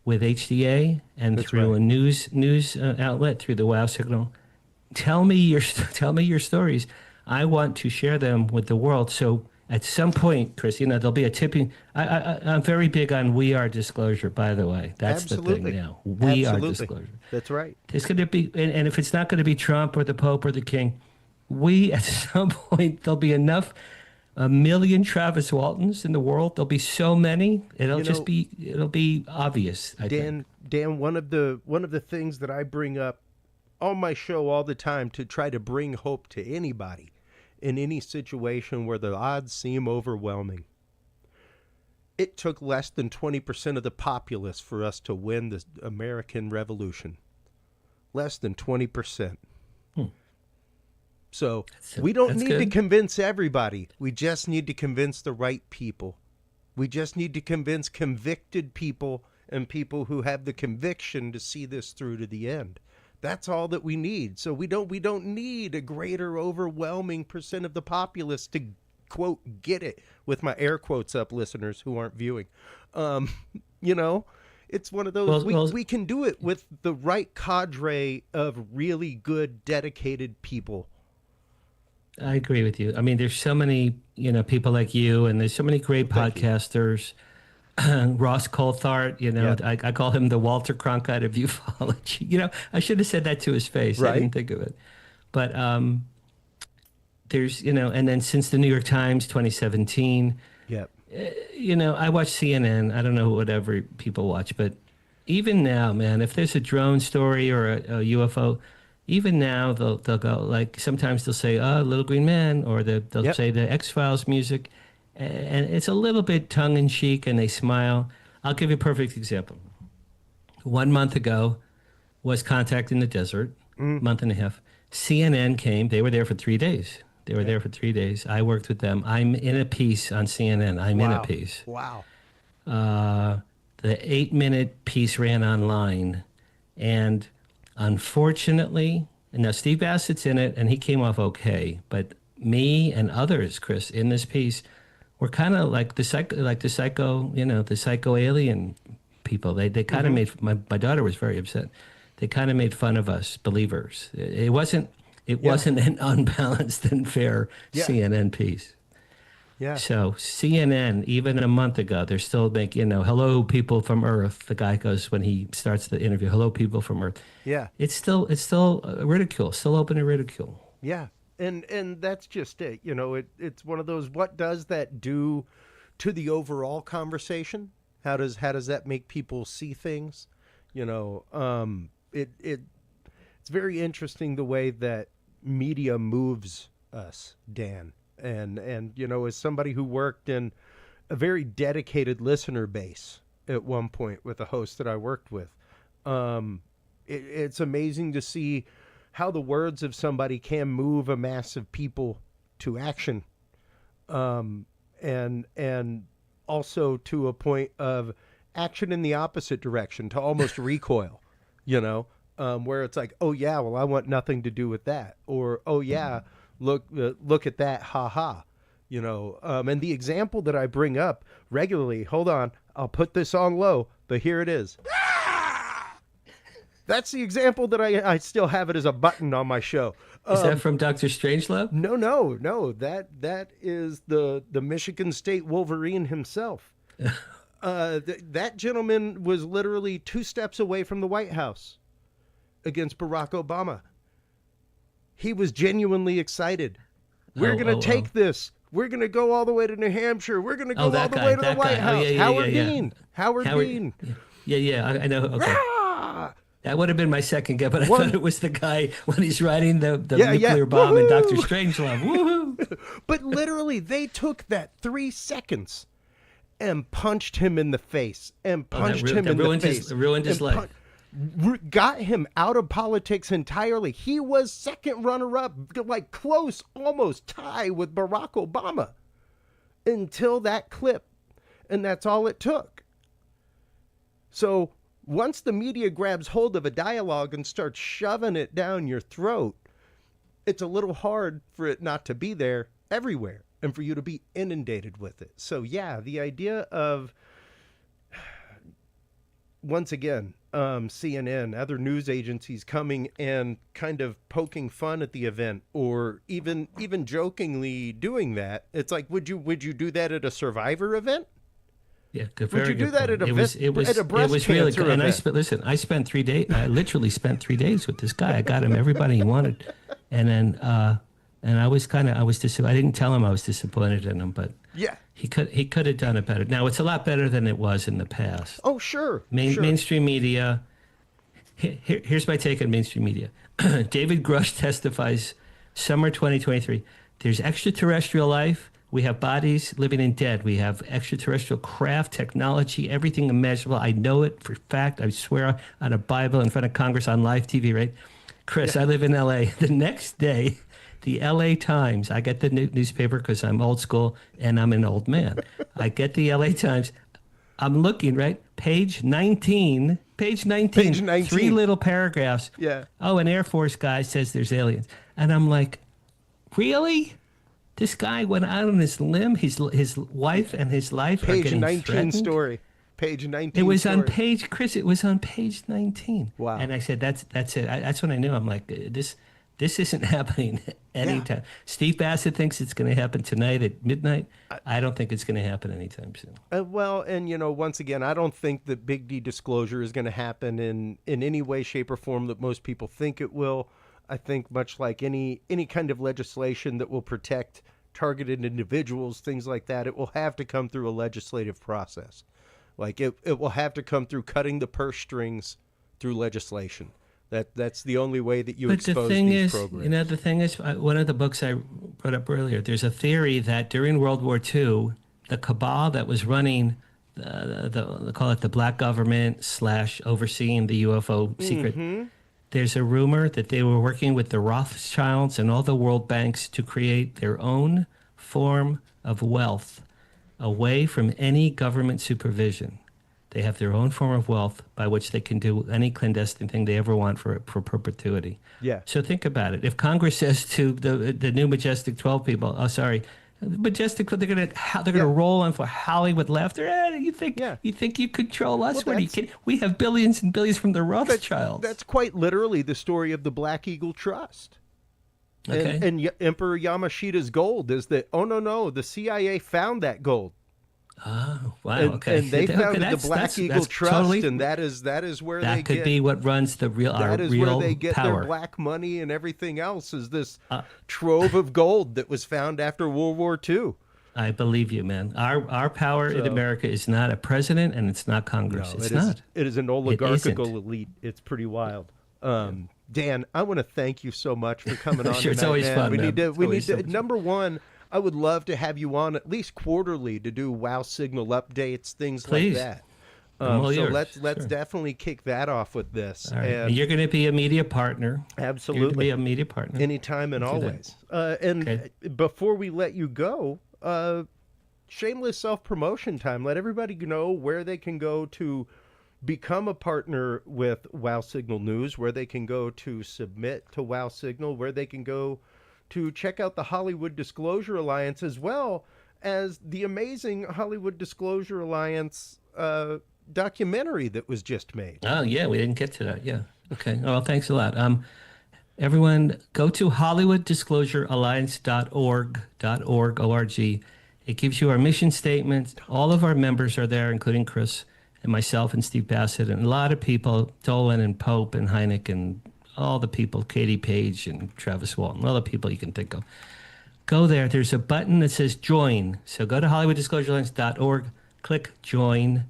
with HDA and through a news outlet, through the Wow Signal. Tell me your stories. I want to share them with the world. So at some point, Chris, there'll be a tipping. I'm very big on we are disclosure, by the way. That's the thing now. We are disclosure. That's right. It's going to be, and if it's not going to be Trump or the Pope or the King, at some point, there'll be enough. 1 million Travis Waltons in the world. There'll be so many. It'll be obvious. I think. Dan, one of the things that I bring up on my show all the time to try to bring hope to anybody in any situation where the odds seem overwhelming. It took less than 20% of the populace for us to win the American Revolution. Less than 20%. So we don't need to convince everybody. We just need to convince the right people. We just need to convince convicted people and people who have the conviction to see this through to the end. That's all that we need. So we don't need a greater overwhelming percent of the populace to, quote, get it, with my air quotes up, listeners who aren't viewing. It's one of those, we can do it with the right cadre of really good, dedicated people. I agree with you. I mean, there's so many, people like you, and there's so many great podcasters. Ross Coulthart, I call him the Walter Cronkite of ufology. I should have said that to his face. Right. I didn't think of it. But there's, and then since the New York Times, 2017, I watch CNN. I don't know whatever people watch, but even now, man, if there's a drone story or a UFO, even now, they'll go, sometimes they'll say, Little Green Man, or they'll say the X-Files music, and it's a little bit tongue-in-cheek, and they smile. I'll give you a perfect example. 1 month ago was Contact in the Desert, month and a half. CNN came. They were there for 3 days. They were there for 3 days. I worked with them. I'm in a piece on CNN. I'm in a piece. Wow. The 8-minute piece ran online, and unfortunately, now Steve Bassett's in it, and he came off okay. But me and others, Chris, in this piece, were kind of like the psycho, the psycho alien people. They kind of made my daughter was very upset. They kind of made fun of us believers. It wasn't an unbalanced and fair CNN piece. Yeah. So CNN, even a month ago, they're still making, hello, people from Earth. The guy goes when he starts the interview, hello, people from Earth. Yeah. It's still ridicule, still open to ridicule. Yeah. And that's just it. It's one of those, what does that do to the overall conversation? How does that make people see things? It's very interesting the way that media moves us, Dan. And as somebody who worked in a very dedicated listener base at one point with a host that I worked with, it's amazing to see how the words of somebody can move a mass of people to action, and also to a point of action in the opposite direction, to almost recoil, where it's like, oh yeah, well I want nothing to do with that, or oh yeah, look at that, ha ha, and the example that I bring up regularly, hold on, I'll put this on low, but here it is. That's the example that I still have it as a button on my show. Is that from Dr. Strangelove? No. That is the Michigan State Wolverine himself. That gentleman was literally 2 steps away from the White House against Barack Obama. He was genuinely excited. We're going to take this. We're going to go all the way to New Hampshire. We're going to go all the way to the White House. Howard Dean. Howard Dean. Yeah, I know. Okay. Rah! That would have been my second guess, but I thought it was the guy when he's riding the nuclear bomb in Dr. Strangelove. Woohoo! But literally, they took that 3 seconds and punched him in the face and punched him in the face. Ruined his life. Got him out of politics entirely. He was second runner-up, like close, almost tie with Barack Obama until that clip. And that's all it took. So once the media grabs hold of a dialogue and starts shoving it down your throat, it's a little hard for it not to be there everywhere and for you to be inundated with it. So yeah, the idea of, once again, CNN, other news agencies coming and kind of poking fun at the event, or even jokingly doing that. It's like, would you do that at a Survivor event? Yeah, would you do that at a breast really cancer good. And event? I spent 3 days. I literally spent 3 days with this guy. I got him everybody he wanted, and then I was disappointed. I didn't tell him I was disappointed in him, but yeah, he could have done it better. Now it's a lot better than it was in the past. Oh sure, Mainstream media. Here's my take on mainstream media. David Grush testifies, summer 2023. There's extraterrestrial life. We have bodies living in dead. We have extraterrestrial craft, technology, everything imaginable. I know it for fact. I swear on a Bible in front of Congress on live TV, right? Chris, I live in L.A. The next day, the L.A. Times, I get the newspaper because I'm old school and I'm an old man. I get the L.A. Times. I'm looking, right? Page 19. 3 little paragraphs. Yeah. Oh, an Air Force guy says there's aliens. And I'm like, really? This guy went out on his limb. His wife and his life are getting Page 19 threatened. story. Page 19 It was story. on page, Chris, it was on page 19. Wow. And I said, that's it. That's when I knew. I'm like, this isn't happening anytime. Yeah. Steve Bassett thinks it's going to happen tonight at midnight. I don't think it's going to happen anytime soon. Well, and once again, I don't think that Big D disclosure is going to happen in any way, shape, or form that most people think it will. I think much like any kind of legislation that will protect targeted individuals, things like that, it will have to come through a legislative process. Like it will have to come through cutting the purse strings through legislation. That's the only way that you expose these programs. The thing is, one of the books I brought up earlier, there's a theory that during World War II, the cabal that was running they call it the black government / overseeing the UFO secret. There's a rumor that they were working with the Rothschilds and all the world banks to create their own form of wealth away from any government supervision. They have their own form of wealth by which they can do any clandestine thing they ever want for perpetuity. Yeah. So think about it. If Congress says to the new Majestic 12 people, oh, sorry, Majestic, they're gonna roll on for Hollywood laughter. You think you control us? Well, what are you kidding? We have billions and billions from the Rothschilds. That's quite literally the story of the Black Eagle Trust. Okay. And Emperor Yamashita's gold is that, oh, no, the CIA found that gold. Oh, wow. And, Okay. and they founded the That's Black Eagle Trust, totally, and that is where that they could get, be what runs the real our that is real where they get power. their black money, and everything else is this trove of gold that was found after World War II. I believe you, man. Our power in America is not a president, and it's not Congress. No, it's not. It is an oligarchical elite. It's pretty wild. Dan, I want to thank you so much for coming on. Sure, it's tonight, always man. fun. We man. need to. Number one, I would love to have you on at least quarterly to do WOW Signal updates, things Please. like that. all So yours. let's definitely kick that off with this. All right. And You're going to be a media partner. absolutely, You're going to be a media partner. anytime and always. And Okay. before we let you go, shameless self-promotion time. Let everybody know where they can go to become a partner with WOW Signal News, where they can go to submit to WOW Signal, where they can go to check out the Hollywood Disclosure Alliance, as well as the amazing Hollywood Disclosure Alliance documentary that was just made. Oh, yeah, we didn't get to that. Yeah. Okay. Well, thanks a lot. Everyone, go to HollywoodDisclosureAlliance.org. It gives you our mission statement. All of our members are there, including Chris and myself and Steve Bassett, and a lot of people, Dolan and Pope and Hynek and all the people, Katie Page and Travis Walton, all the people you can think of. Go there. There's a button that says join. So go to HollywoodDisclosureAlliance.org, click join.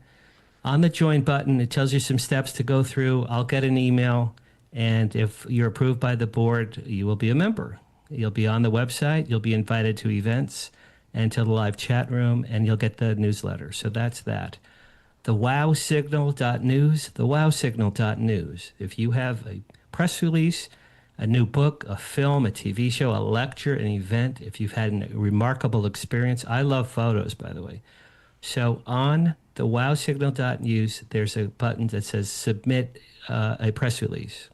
On the join button, it tells you some steps to go through. I'll get an email, and if you're approved by the board, you will be a member. You'll be on the website. You'll be invited to events and to the live chat room, and you'll get the newsletter. So that's that. The wowsignal.news, the wowsignal.news. If you have a press release, a new book, a film, a TV show, a lecture, an event, if you've had a remarkable experience, I love photos, by the way. So on the wowsignal.news, there's a button that says submit a press release.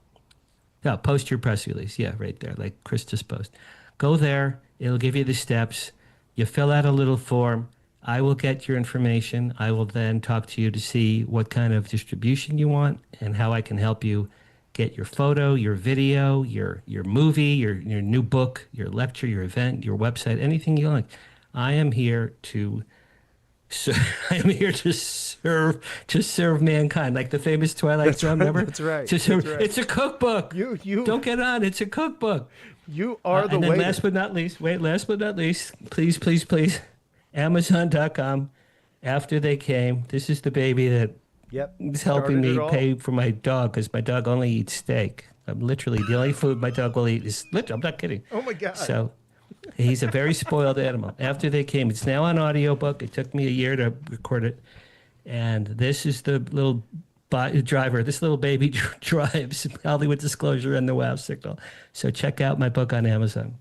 No, post your press release. Yeah, right there, like Chris just posted. Go there. It'll give you the steps. You fill out a little form. I will get your information. I will then talk to you to see what kind of distribution you want and how I can help you get your photo, your video, your movie, your new book, your lecture, your event, your website, anything you like. I am here to serve mankind, like the famous Twilight Zone. Remember? That's right. That's right. It's a cookbook. You don't get on. It's a cookbook. You are the and then way. last but not least, please, Amazon.com. After they came, this is the baby that is helping me pay for my dog, because my dog only eats steak. I'm literally the only food my dog will eat is I'm not kidding. Oh my God. So he's a very spoiled animal. After they came, it's now on audiobook. It took me a year to record it. And this is the little driver. This little baby drives Hollywood Disclosure and the WOW Signal. So check out my book on Amazon.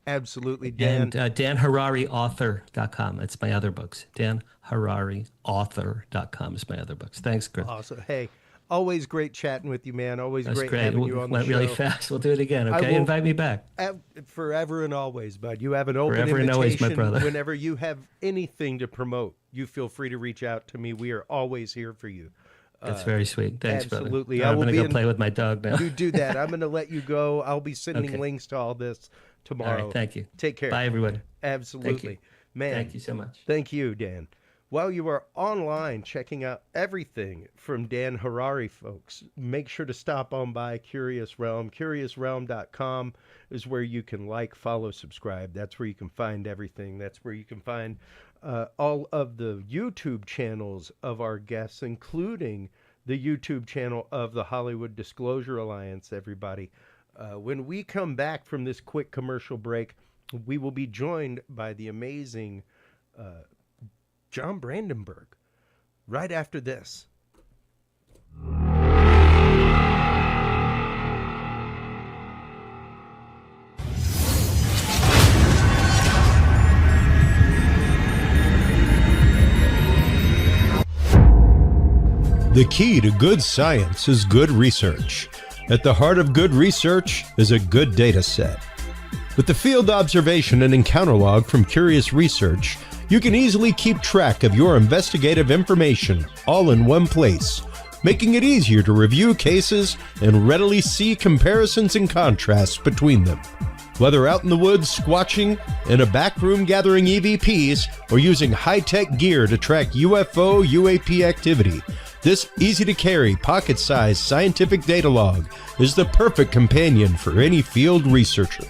Absolutely, Dan. And DanHararyAuthor.com. That's my other books. DanHararyAuthor.com is my other books. Thanks, Chris. Awesome. Hey, always great chatting with you, man. Always That's great great. having you on the Went show. really fast. We'll do it again, okay? Invite me back. Forever and always, bud. You have an open Forever invitation. and always, my brother. Whenever you have anything to promote, you feel free to reach out to me. We are always here for you. That's very sweet. Thanks, absolutely. brother. I'm going to go play with my dog now. You do that. I'm going to let you go. I'll be sending Okay. links to all this tomorrow. All right, thank you. Take care. Bye, everyone. Absolutely. Thank you. Man. Thank you so much. Thank you, Dan. While you are online checking out everything from Dan Harary, folks, make sure to stop on by Curious Realm. CuriousRealm.com is where you can like, follow, subscribe. That's where you can find everything. That's where you can find all of the YouTube channels of our guests, including the YouTube channel of the Hollywood Disclosure Alliance, everybody. When we come back from this quick commercial break, we will be joined by the amazing John Brandenberg, right after this. The key to good science is good research. At the heart of good research is a good data set. With the field observation and encounter log from Curious Research, you can easily keep track of your investigative information all in one place, making it easier to review cases and readily see comparisons and contrasts between them. Whether out in the woods squatching, in a back room gathering EVPs, or using high-tech gear to track UFO, UAP activity, this easy-to-carry, pocket-sized scientific data log is the perfect companion for any field researcher.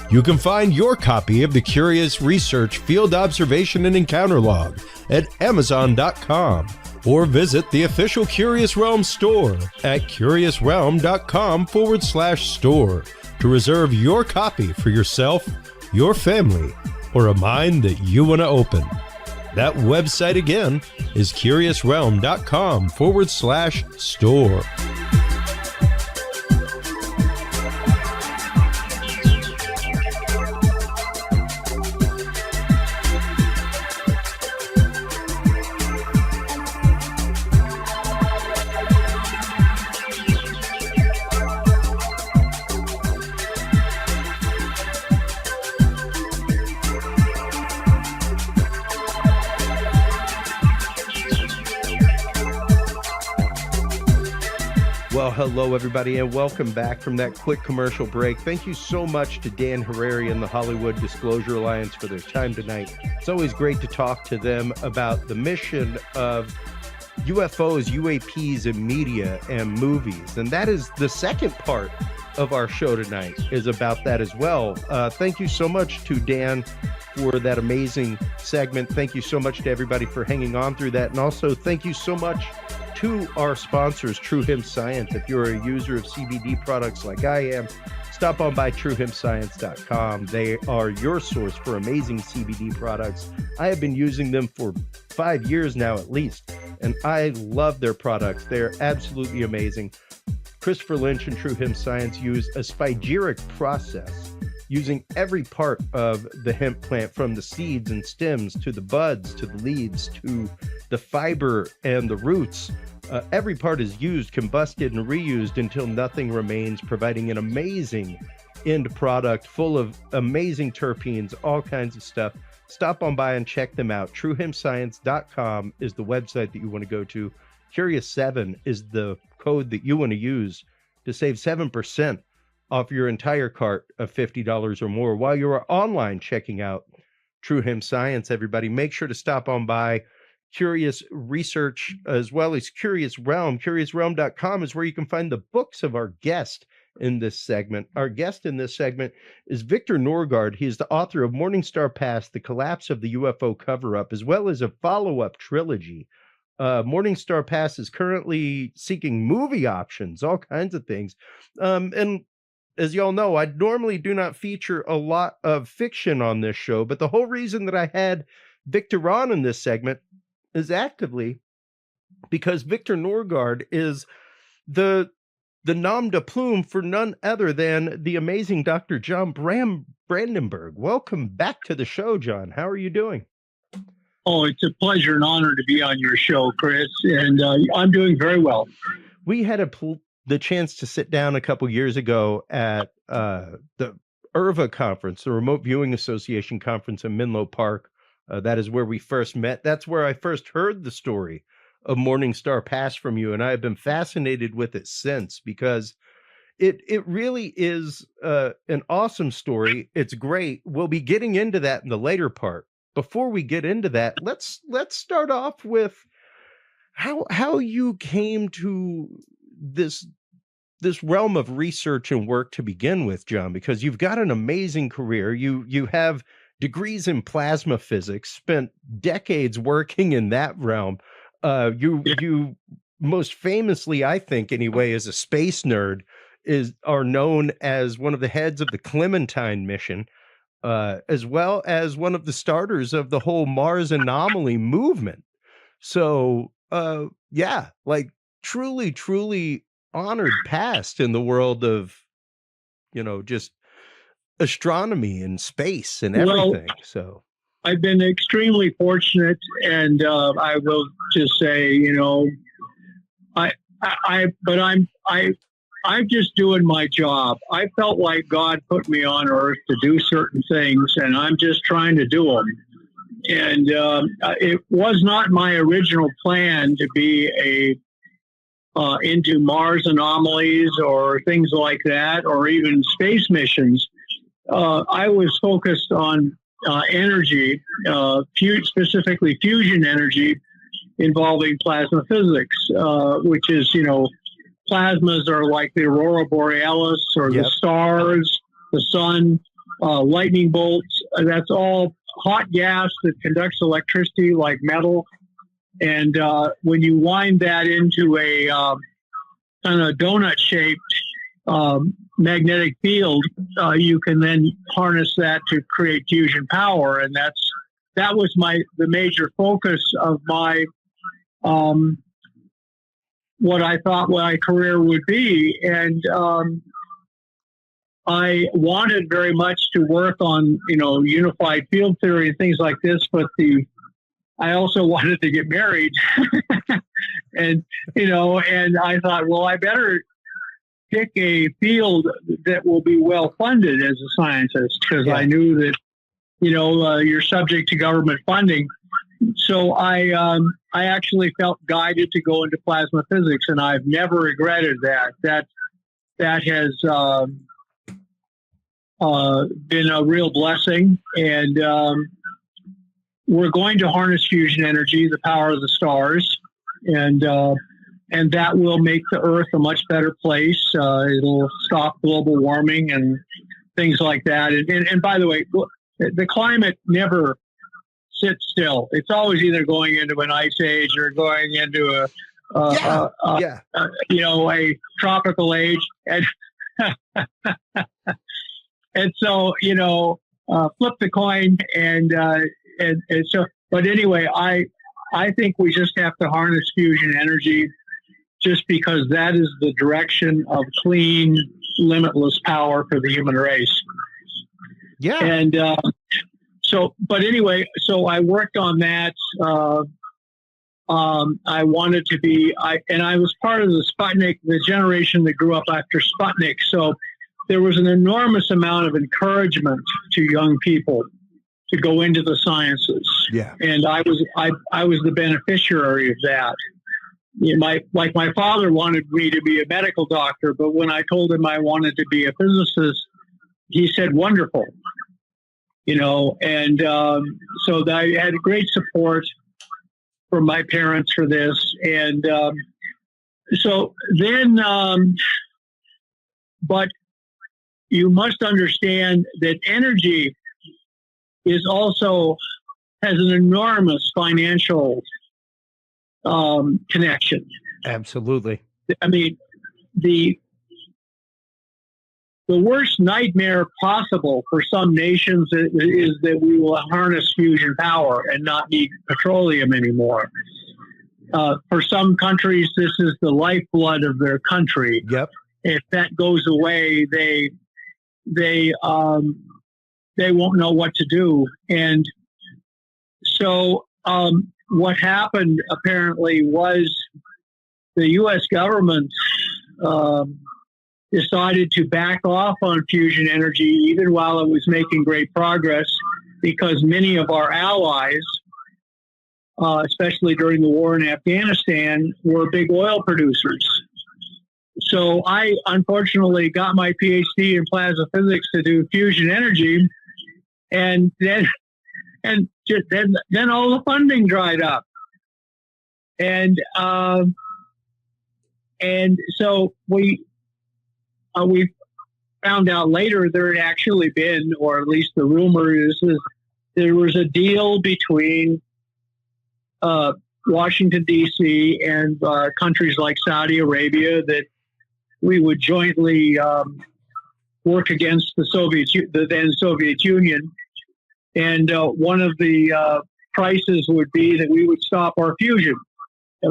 You can find your copy of the Curious Research Field Observation and Encounter Log at Amazon.com or visit the official Curious Realm store at curiousrealm.com/store to reserve your copy for yourself, your family, or a mind that you want to open. That website again is curiousrealm.com/store. Well, hello, everybody, and welcome back from that quick commercial break. Thank you so much to Dan Harary and the Hollywood Disclosure Alliance for their time tonight. It's always great to talk to them about the mission of UFOs, UAPs, and media and movies. And that is the second part of our show tonight, is about that as well. Thank you so much to Dan for that amazing segment. Thank you so much to everybody for hanging on through that. And also thank you so much to our sponsors, True Hemp Science. If you're a user of CBD products like I am, stop on by truehempscience.com. They are your source for amazing CBD products. I have been using them for 5 years now at least, and I love their products. They're absolutely amazing. Christopher Lynch and True Hemp Science use a spigeric process using every part of the hemp plant, from the seeds and stems to the buds to the leaves to the fiber and the roots. Every part is used, combusted, and reused until nothing remains, providing an amazing end product full of amazing terpenes, all kinds of stuff. Stop on by and check them out. TrueHempScience.com is the website that you want to go to. Curious7 is the code that you want to use to save 7% off your entire cart of $50 or more while you're online checking out True Hemp Science. Everybody, make sure to stop on by Curious Research as well as Curious Realm. CuriousRealm.com is where you can find the books of our guest in this segment. Our guest in this segment is Victor Norgard. He is the author of Morningstar Pass, The Collapse of the UFO Coverup, as well as a follow-up trilogy. Morningstar Pass is currently seeking movie options, all kinds of things. And as y'all know, I normally do not feature a lot of fiction on this show, but the whole reason that I had Victor on in this segment is actively because Victor Norgard is the nom de plume for none other than the amazing Dr. John Brandenberg. Welcome back to the show, John. How are you doing? Oh, it's a pleasure and honor to be on your show, Chris, and I'm doing very well. We had the chance to sit down a couple years ago at the IRVA conference, the Remote Viewing Association conference in Menlo Park. That is where we first met. That's where I first heard the story of Morningstar Pass from you, and I have been fascinated with it since, because it really is an awesome story. It's great. We'll be getting into that in the later part. Before we get into that, let's start off with how you came to this realm of research and work to begin with, John, because you've got an amazing career. You have degrees in plasma physics, spent decades working in that realm. You most famously, I think anyway, as a space nerd, are known as one of the heads of the Clementine mission, as well as one of the starters of the whole Mars anomaly movement. So yeah, like truly, truly honored past in the world of, just astronomy and space and Well, everything. So I've been extremely fortunate, and I will just say, I'm just doing my job. I felt like God put me on earth to do certain things, and I'm just trying to do them. And it was not my original plan to be into Mars anomalies or things like that, or even space missions. I was focused on energy, specifically fusion energy involving plasma physics, which is, plasmas are like the aurora borealis or the stars, the sun, lightning bolts. That's all hot gas that conducts electricity like metal. And when you wind that into a kind of donut-shaped magnetic field, you can then harness that to create fusion power. And that was the major focus of my what I thought my career would be. And I wanted very much to work on, unified field theory and things like this, but I also wanted to get married. and I thought, well, I better pick a field that will be well funded as a scientist, because I knew that, you're subject to government funding. So I actually felt guided to go into plasma physics, and I've never regretted that. That has been a real blessing. And we're going to harness fusion energy, the power of the stars, and that will make the Earth a much better place. It'll stop global warming and things like that. And by the way, the climate never sits still. It's always either going into an ice age or going into a tropical age. And and so, flip the coin and so, but anyway, I think we just have to harness fusion energy, just because that is the direction of clean, limitless power for the human race. Yeah. And but anyway, so I worked on that. I wanted to be, I was part of the Sputnik, the generation that grew up after Sputnik. So there was an enormous amount of encouragement to young people to go into the sciences. Yeah. And I was the beneficiary of that. My father wanted me to be a medical doctor, but when I told him I wanted to be a physicist, he said, wonderful. And so I had great support from my parents for this. And so then, but you must understand that energy has an enormous financial connection. Absolutely. I mean, the worst nightmare possible for some nations is that we will harness fusion power and not need petroleum anymore. For some countries, this is the lifeblood of their country. Yep. If that goes away, they won't know what to do. And so what happened apparently was the U.S. government decided to back off on fusion energy even while it was making great progress, because many of our allies, especially during the war in Afghanistan, were big oil producers. So I unfortunately got my PhD in plasma physics to do fusion energy, and then all the funding dried up, and so we found out later there had actually been, or at least the rumor is there was a deal between Washington, D.C. and countries like Saudi Arabia that we would jointly work against the then Soviet Union. And one of the prices would be that we would stop our fusion.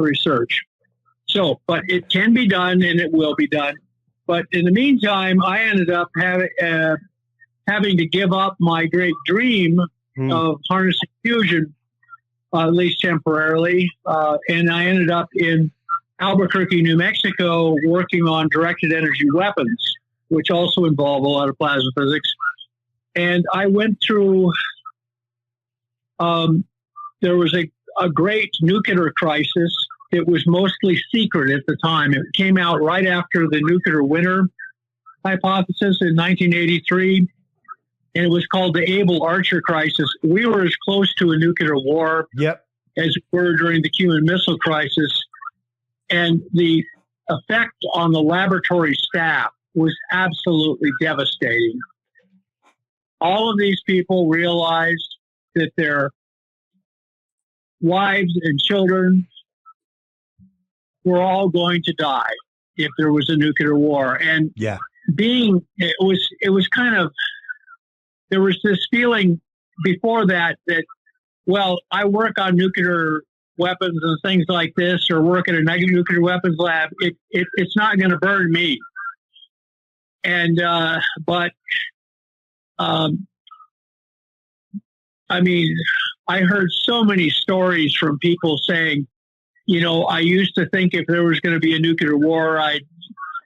research. So, but it can be done, and it will be done. But in the meantime, I ended up having to give up my great dream of harnessing fusion, at least temporarily. And I ended up in Albuquerque, New Mexico, working on directed energy weapons, which also involve a lot of plasma physics. And I went through, there was a great nuclear crisis. It was mostly secret at the time. It came out right after the nuclear winter hypothesis in 1983, and it was called the Able Archer crisis. We were as close to a nuclear war as we were during the Cuban Missile Crisis, and the effect on the laboratory staff was absolutely devastating. All of these people realized that their wives and children were all going to die if there was a nuclear war. And it was kind of, there was this feeling before that, well, I work on nuclear weapons and things like this, or work at a nuclear weapons lab. It's not going to burn me. And, I mean, I heard so many stories from people saying, you know, I used to think if there was going to be a nuclear war, I'd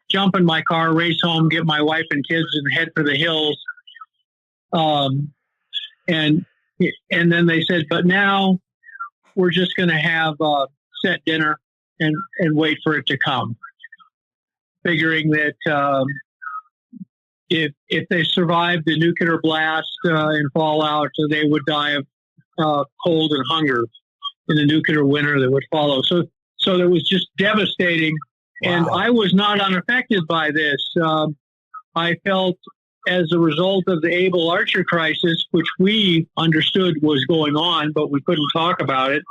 jump in my car, race home, get my wife and kids, and head for the hills. And then they said, but now we're just going to have a set dinner and wait for it to come, figuring that if they survived the nuclear blast and fallout, they would die of cold and hunger in the nuclear winter that would follow. So it was just devastating. Wow. And I was not unaffected by this. I felt, as a result of the Able Archer crisis, which we understood was going on, but we couldn't talk about it,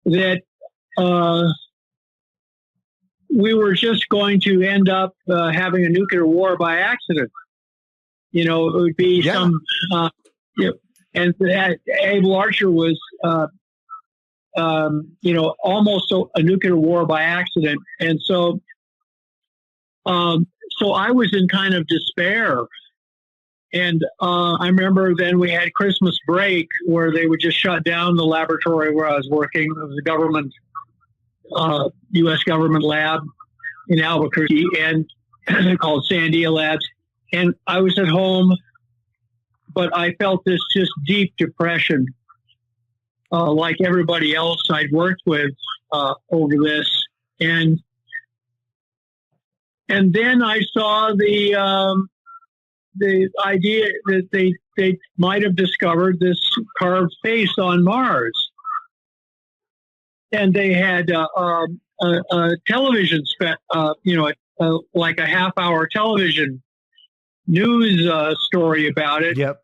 that we were just going to end up having a nuclear war by accident. You know, it would be some... and that Able Archer was, you know, almost a nuclear war by accident. And so I was in kind of despair. And I remember then we had Christmas break where they would just shut down the laboratory where I was working. It was a government, U.S. government lab in Albuquerque, and called Sandia Labs. And I was at home, but I felt this just deep depression, like everybody else I'd worked with over this. And then I saw the idea that they might have discovered this carved face on Mars. And they had a television, like a half-hour television news story about it. Yep.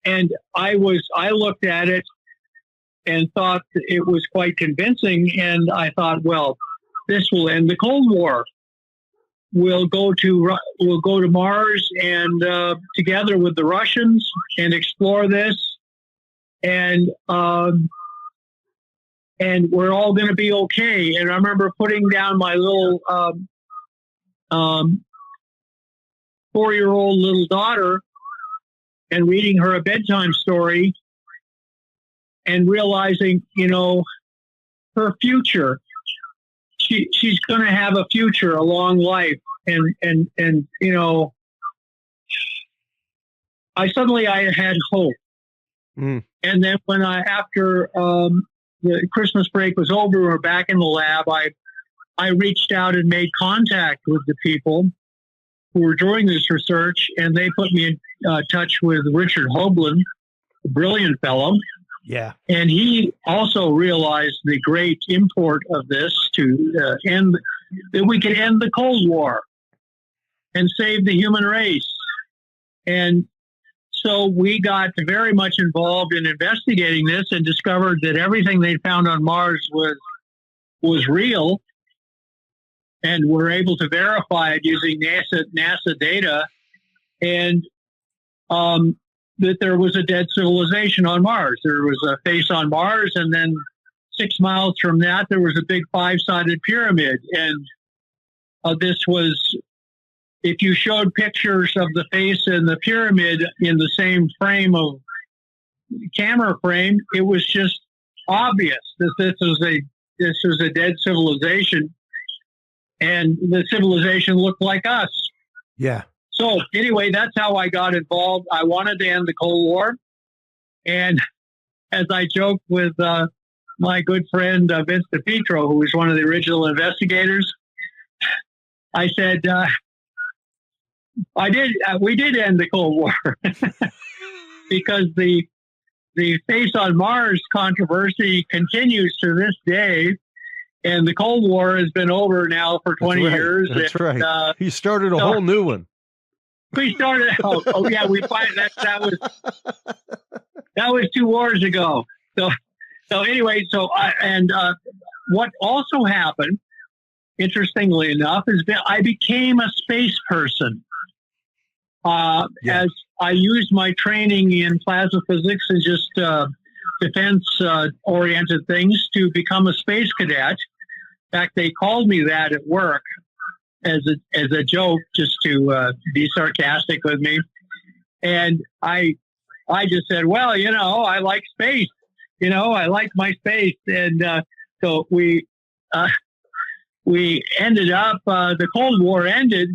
And I looked at it and thought it was quite convincing. And I thought, well, this will end the Cold War. We'll go to Mars and together with the Russians and explore this, and we're all going to be okay. And I remember putting down my little 4-year-old little daughter and reading her a bedtime story and realizing, you know, her future. She's going to have a future, a long life. And you know, I had hope. And then when after the Christmas break was over, we were back in the lab, I reached out and made contact with the people who were doing this research, and they put me in touch with Richard Hoagland, a brilliant fellow. Yeah. And he also realized the great import of this to that we could end the Cold War and save the human race. And so we got very much involved in investigating this and discovered that everything they found on Mars was real, and we're able to verify it using NASA data, and that there was a dead civilization on Mars. There was a face on Mars, and then 6 miles from that, there was a big 5-sided pyramid. And this was, if you showed pictures of the face and the pyramid in the same camera frame, it was just obvious that this was a dead civilization, and the civilization looked like us. Yeah. So anyway, that's how I got involved. I wanted to end the Cold War, and as I joked with my good friend Vince DiPietro, who was one of the original investigators, I said, we did end the Cold War because the face on Mars controversy continues to this day, and the Cold War has been over now for 20 years. That's right. He started a whole new one. We started out. Oh yeah, we find that was 2 wars ago. So anyway, what also happened, interestingly enough, is that I became a space person. As I used my training in plasma physics and just defense-oriented things to become a space cadet. In fact, they called me that at work as a joke, just to be sarcastic with me. And I just said, well, I like space. I like my space. And so we ended up, the Cold War ended,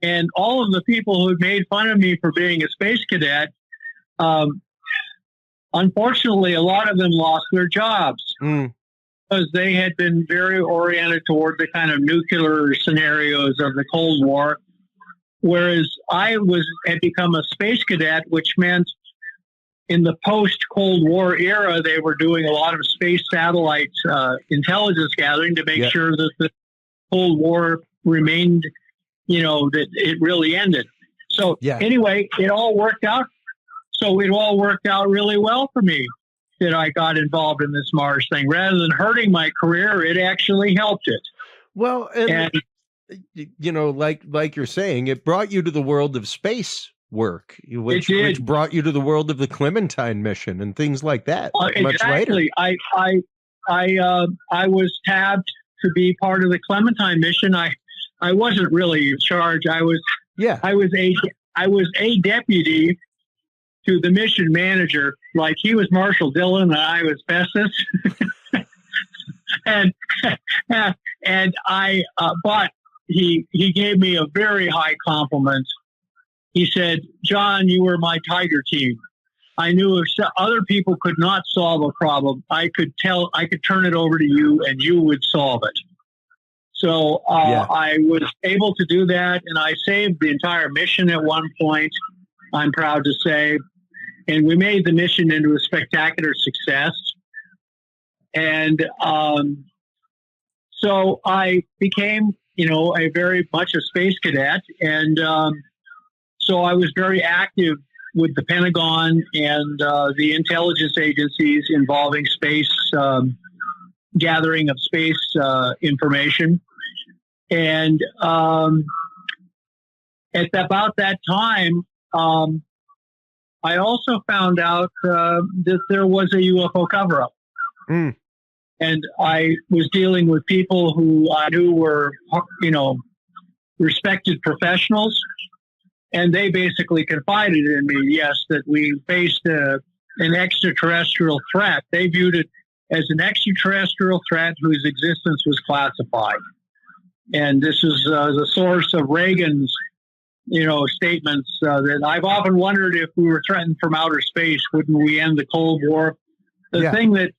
and all of the people who made fun of me for being a space cadet, unfortunately, a lot of them lost their jobs because they had been very oriented toward the kind of nuclear scenarios of the Cold War, whereas I had become a space cadet, which meant in the post-Cold War era, they were doing a lot of space satellite intelligence gathering to make sure that the Cold War remained, that it really ended. So anyway, it all worked out. So it all worked out really well for me that I got involved in this Mars thing. Rather than hurting my career, it actually helped it. Well, and like you're saying, it brought you to the world of space work, which brought you to the world of the Clementine mission and things like that. Much later. I was tabbed to be part of the Clementine mission. I wasn't really in charge. I was a deputy to the mission manager. Like, he was Marshall Dillon and I was Festus. But he gave me a very high compliment. He said, John, you were my Tiger team. I knew if other people could not solve a problem, I could turn it over to you and you would solve it. So I was able to do that, and I saved the entire mission at one point, I'm proud to say. And we made the mission into a spectacular success. And so I became, a very much a space cadet. And so I was very active with the Pentagon and the intelligence agencies involving space, gathering of space information. And at about that time, I also found out that there was a UFO cover-up. And I was dealing with people who I knew were, respected professionals. And they basically confided in me, yes, that we faced an extraterrestrial threat. They viewed it as an extraterrestrial threat whose existence was classified. And this is the source of Reagan's, statements that I've often wondered, if we were threatened from outer space, wouldn't we end the Cold War? The thing that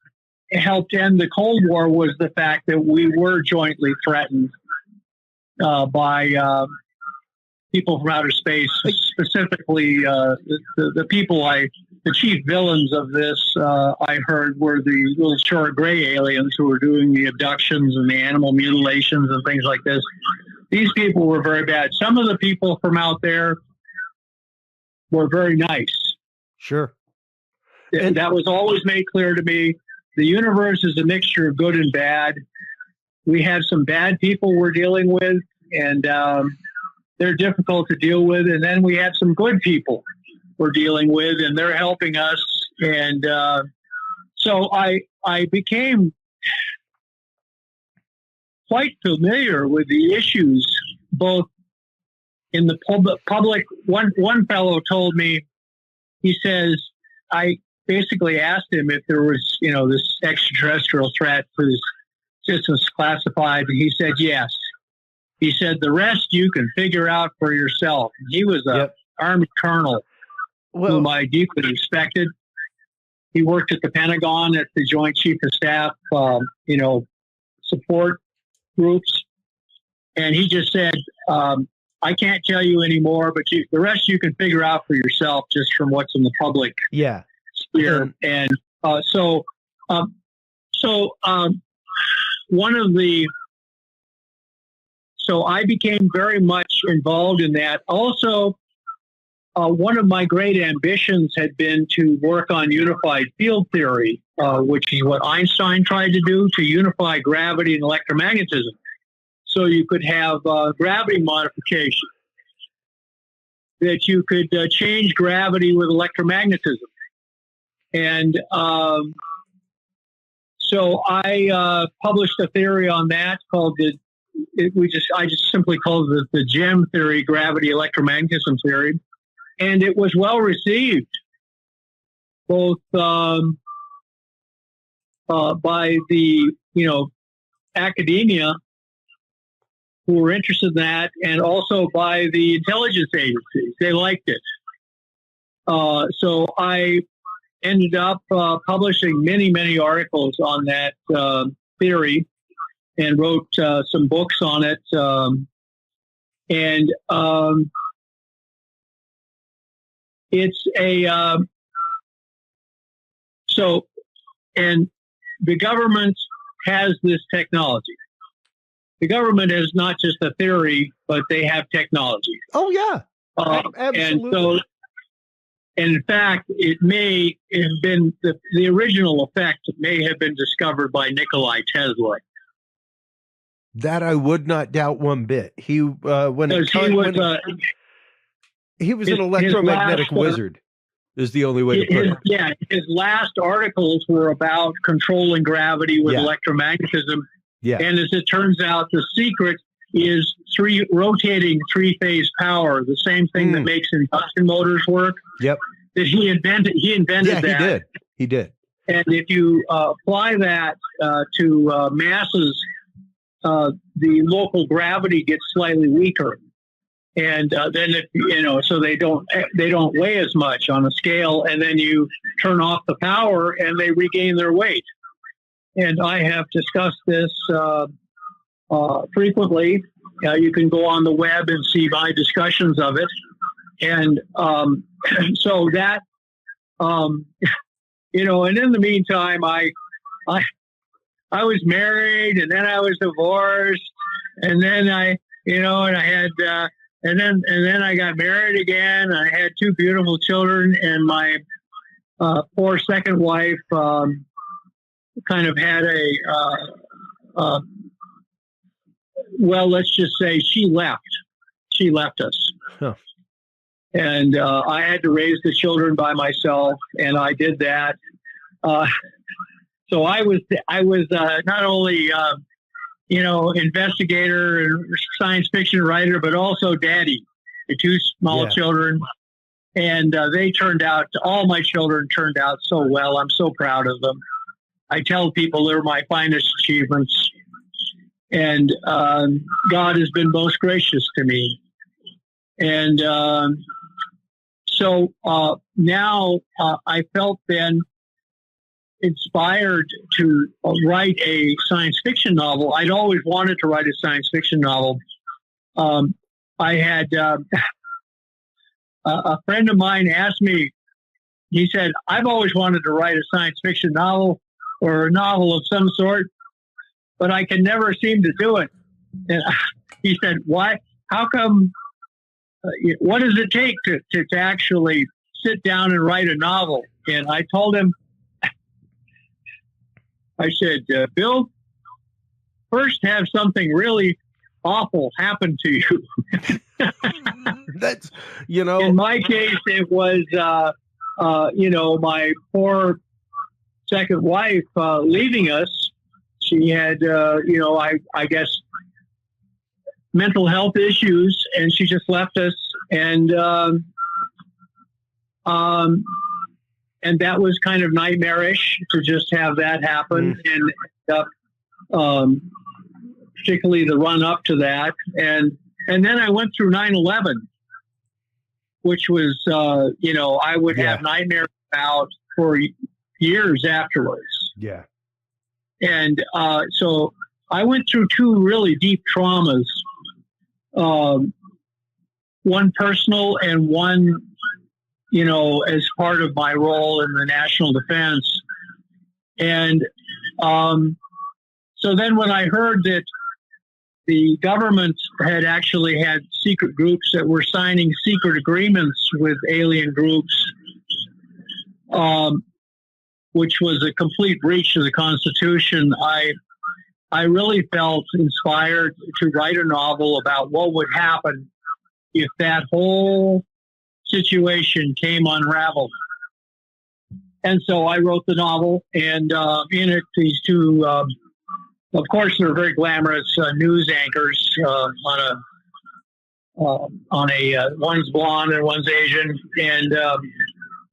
helped end the Cold War was the fact that we were jointly threatened by people from outer space, specifically the people the chief villains of this, I heard, were the little short gray aliens who were doing the abductions and the animal mutilations and things like this. These people were very bad. Some of the people from out there were very nice. Sure. And that was always made clear to me. The universe is a mixture of good and bad. We have some bad people we're dealing with, and they're difficult to deal with. And then we have some good people we're dealing with, and they're helping us. And so I I became quite familiar with the issues, both in the public. One fellow told me, he says, I basically asked him if there was, this extraterrestrial threat for this systems classified, and he said yes. He said the rest you can figure out for yourself. He was a Army colonel whom I deeply respected. He worked at the Pentagon at the Joint Chief of Staff, support groups. And he just said, I can't tell you anymore, but the rest you can figure out for yourself just from what's in the public sphere. And so I became very much involved in that. Also, one of my great ambitions had been to work on unified field theory, which is what Einstein tried to do, to unify gravity and electromagnetism. So you could have gravity modification, that you could change gravity with electromagnetism. And so I published a theory on that called I just simply called it the GEM theory, gravity electromagnetism theory. And it was well received, both by the academia who were interested in that, and also by the intelligence agencies. They liked it. So I ended up publishing many articles on that theory, and wrote some books on it. It's and the government has this technology. The government is not just a theory, but they have technology. Oh, yeah. Absolutely. And in fact, it may have been the original effect may have been discovered by Nikola Tesla. That I would not doubt one bit. He was an electromagnetic wizard, is the only way to put it. Yeah, his last articles were about controlling gravity with electromagnetism. Yeah. And as it turns out, the secret is rotating three-phase power, the same thing that makes induction motors work. Yep. That he invented that. He did. And if you apply that to masses, the local gravity gets slightly weaker. And then, so they don't weigh as much on a scale, and then you turn off the power and they regain their weight. And I have discussed this frequently. You can go on the web and see my discussions of it. And so that, and in the meantime, I was married, and then I was divorced, and then I had. And then I got married again. I had two beautiful children, and my poor second wife kind of had let's just say she left. She left us. Huh. And I had to raise the children by myself, and I did that. So I was not only investigator and science fiction writer, but also daddy to two small children. And all my children turned out so well. I'm so proud of them. I tell people they're my finest achievements. And God has been most gracious to me. And so now I felt then inspired to write a science fiction novel. I'd always wanted to write a science fiction novel. I had a friend of mine asked me, he said, I've always wanted to write a science fiction novel or a novel of some sort, but I can never seem to do it. And he said, why? How come? What does it take to actually sit down and write a novel? And I told him, I said, Bill, first have something really awful happen to you. That's, In my case, it was, my poor second wife leaving us. She had, I guess, mental health issues, and she just left us. And that was kind of nightmarish to just have that happen, and particularly the run up to that. And then I went through 9/11, which was, I would have nightmares about for years afterwards. Yeah. And so I went through two really deep traumas, one personal and one, as part of my role in the national defense. And so then when I heard that the government had actually had secret groups that were signing secret agreements with alien groups, which was a complete breach of the Constitution, I really felt inspired to write a novel about what would happen if that whole situation came unraveled. And so I wrote the novel, and in it, these two, of course, they're very glamorous news anchors one's blonde and one's Asian, and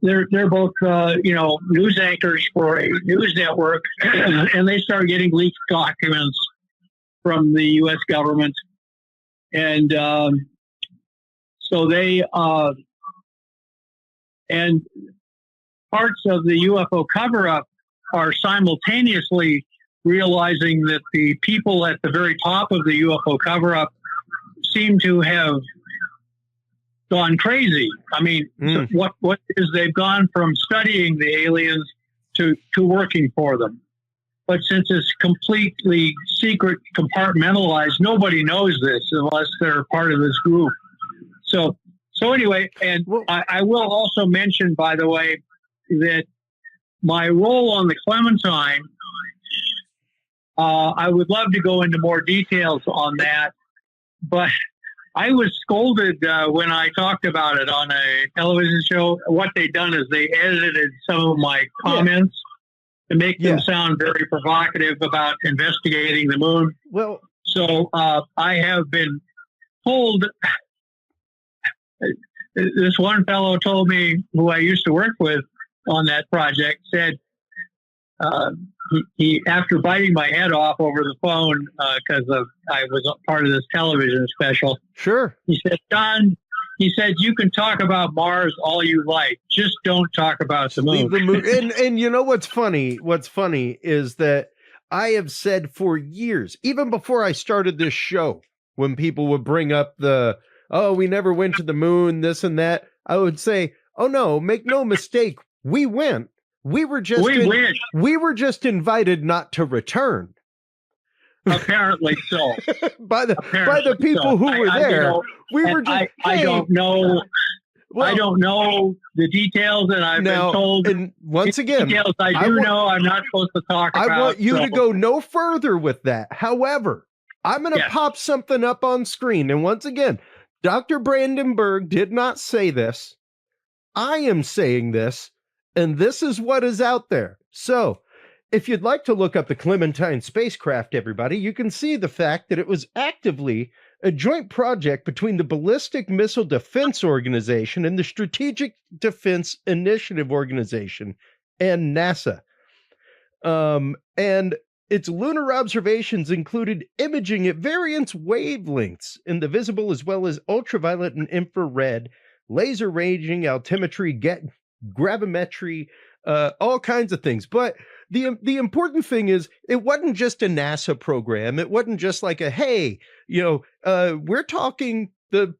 they're both news anchors for a news network, and they started getting leaked documents from the U.S. government, and so they and parts of the UFO cover-up are simultaneously realizing that the people at the very top of the UFO cover-up seem to have gone crazy. I mean, what is they've gone from studying the aliens to working for them. But since it's completely secret, compartmentalized, nobody knows this unless they're part of this group. So anyway, and I will also mention, by the way, that my role on the Clementine, I would love to go into more details on that, but I was scolded when I talked about it on a television show. What they'd done is they edited some of my comments to make them sound very provocative about investigating the moon. Well, so I have been told. This one fellow told me, who I used to work with on that project, said he after biting my head off over the phone because I was a part of this television special. Sure. He said, John, he said, you can talk about Mars all you like, just don't talk about the moon. Leave the moon. And you know what's funny? What's funny is that I have said for years, even before I started this show, when people would bring up we never went to the moon, this and that, I would say, oh no, make no mistake, we went. We were just invited not to return. Apparently so. by the people who were there. We were just. I don't know. Well, I don't know the details, and I've been told. And once again, details I know I'm not supposed to talk about. I want you to go no further with that. However, I'm going to pop something up on screen, and once again, Dr. Brandenberg did not say this. I am saying this. And this is what is out there. So, if you'd like to look up the Clementine spacecraft, everybody, you can see the fact that it was actively a joint project between the Ballistic Missile Defense Organization and the Strategic Defense Initiative Organization and NASA. And its lunar observations included imaging at various wavelengths in the visible as well as ultraviolet and infrared, laser ranging, altimetry, gravimetry, all kinds of things. But the important thing is it wasn't just a NASA program. It wasn't just like we're talking the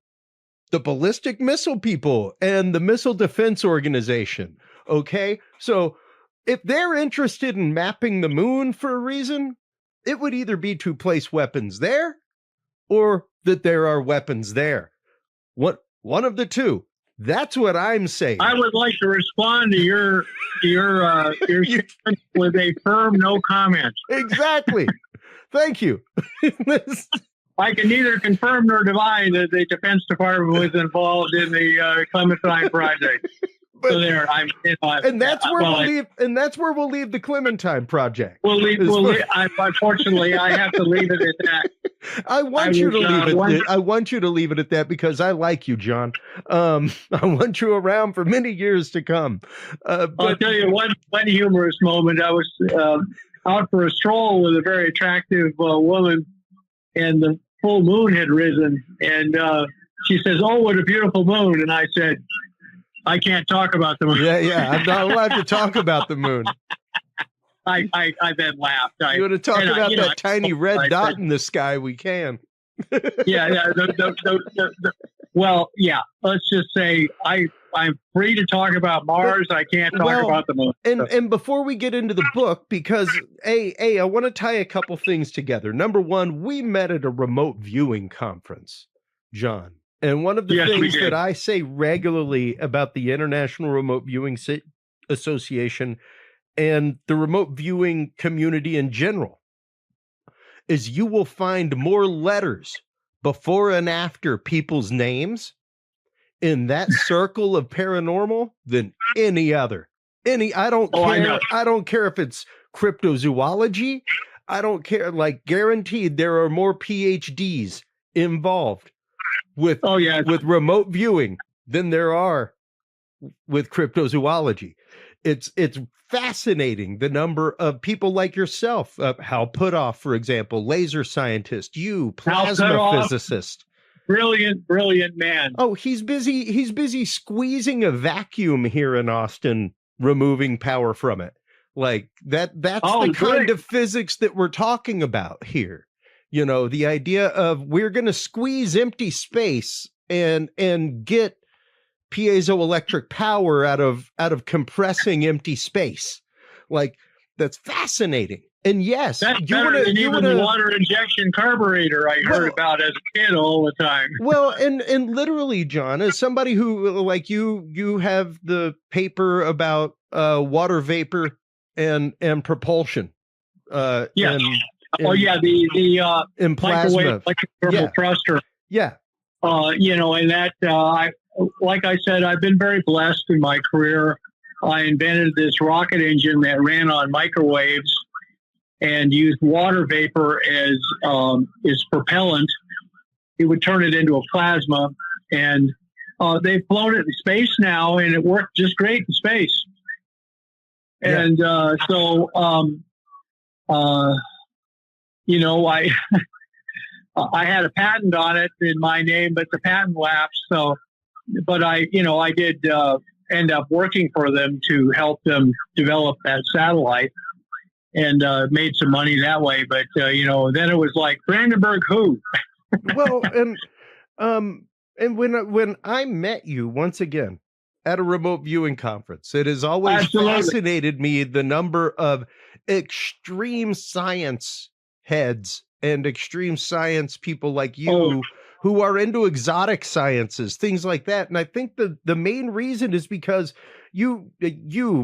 ballistic missile people and the Missile Defense Organization. Okay. So if they're interested in mapping the moon for a reason, it would either be to place weapons there or that there are weapons there. One of the two. That's what I'm saying. I would like to respond to your statement with a firm no comment. Exactly. Thank you. I can neither confirm nor deny that the Defense Department was involved in the Clementine project. But, so there, and that's where we'll leave. And that's where we'll leave the Clementine project. Unfortunately, I have to leave it at that. I want you to leave it at that because I like you, John. I want you around for many years to come. I'll tell you one humorous moment. I was out for a stroll with a very attractive woman, and the full moon had risen, and she says, "Oh, what a beautiful moon!" And I said, "I can't talk about the moon." Yeah, I'm not allowed to talk about the moon. I then laughed. You want to talk about that tiny red dot in the sky? We can. Yeah. Well, yeah. Let's just say I'm free to talk about Mars. I can't talk about the moon. And before we get into the book, because I want to tie a couple things together. Number one, we met at a remote viewing conference, John. And one of the things that I say regularly about the International Remote Viewing Association and the remote viewing community in general is you will find more letters before and after people's names in that circle of paranormal than any other. I don't care. I don't care if it's cryptozoology. I don't care. Like, guaranteed there are more PhDs involved with remote viewing than there are with cryptozoology. It's fascinating the number of people like yourself, Hal Puthoff, for example, laser scientist, you plasma physicist. Brilliant man. Oh, he's busy squeezing a vacuum here in Austin, removing power from it. Like that's the kind of physics that we're talking about here. You know, the idea of we're going to squeeze empty space and get piezoelectric power out of compressing empty space. Like, that's fascinating. And yes, that's better than even the water injection carburetor I heard about as a kid all the time. Well, and literally, John, as somebody who, like you have the paper about water vapor and propulsion. In plasma, electric thruster. Yeah. And that like I said, I've been very blessed in my career. I invented this rocket engine that ran on microwaves and used water vapor as propellant. It would turn it into a plasma, and they've flown it in space now, and it worked just great in space. Yeah. And I had a patent on it in my name, but the patent lapsed. So, but I did end up working for them to help them develop that satellite, and made some money that way. But then it was like, Brandenberg who? Well, and when I met you once again at a remote viewing conference, it has always fascinated me the number of extreme science heads and extreme science people like you who are into exotic sciences, things like that. And I think the main reason is because you,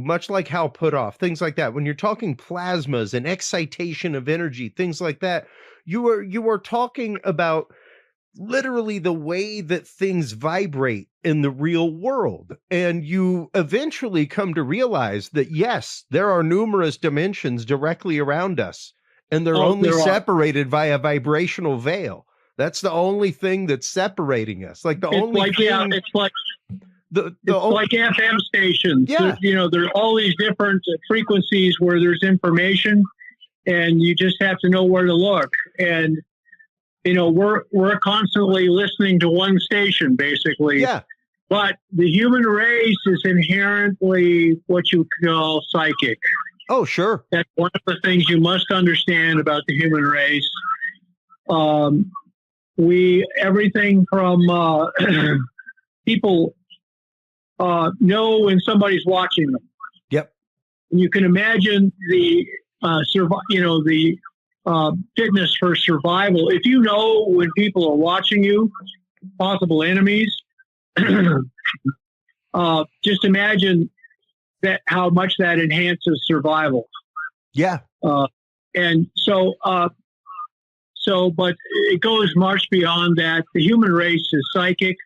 much like Hal Puthoff, things like that, when you're talking plasmas and excitation of energy, things like that, you are talking about literally the way that things vibrate in the real world. And you eventually come to realize that, yes, there are numerous dimensions directly around us, and they're only separated by a vibrational veil. That's the only thing that's separating us. Like the only thing. It's like like FM stations. Yeah. There's all these different frequencies where there's information, and you just have to know where to look. And we're constantly listening to one station, basically. Yeah. But the human race is inherently what you call psychic. Oh, sure. That's one of the things you must understand about the human race. Everything from people know when somebody's watching them. Yep. And you can imagine the fitness for survival. If you know when people are watching you, possible enemies, just imagine that how much that enhances survival. Yeah. And so, but it goes much beyond that. The human race is psychic.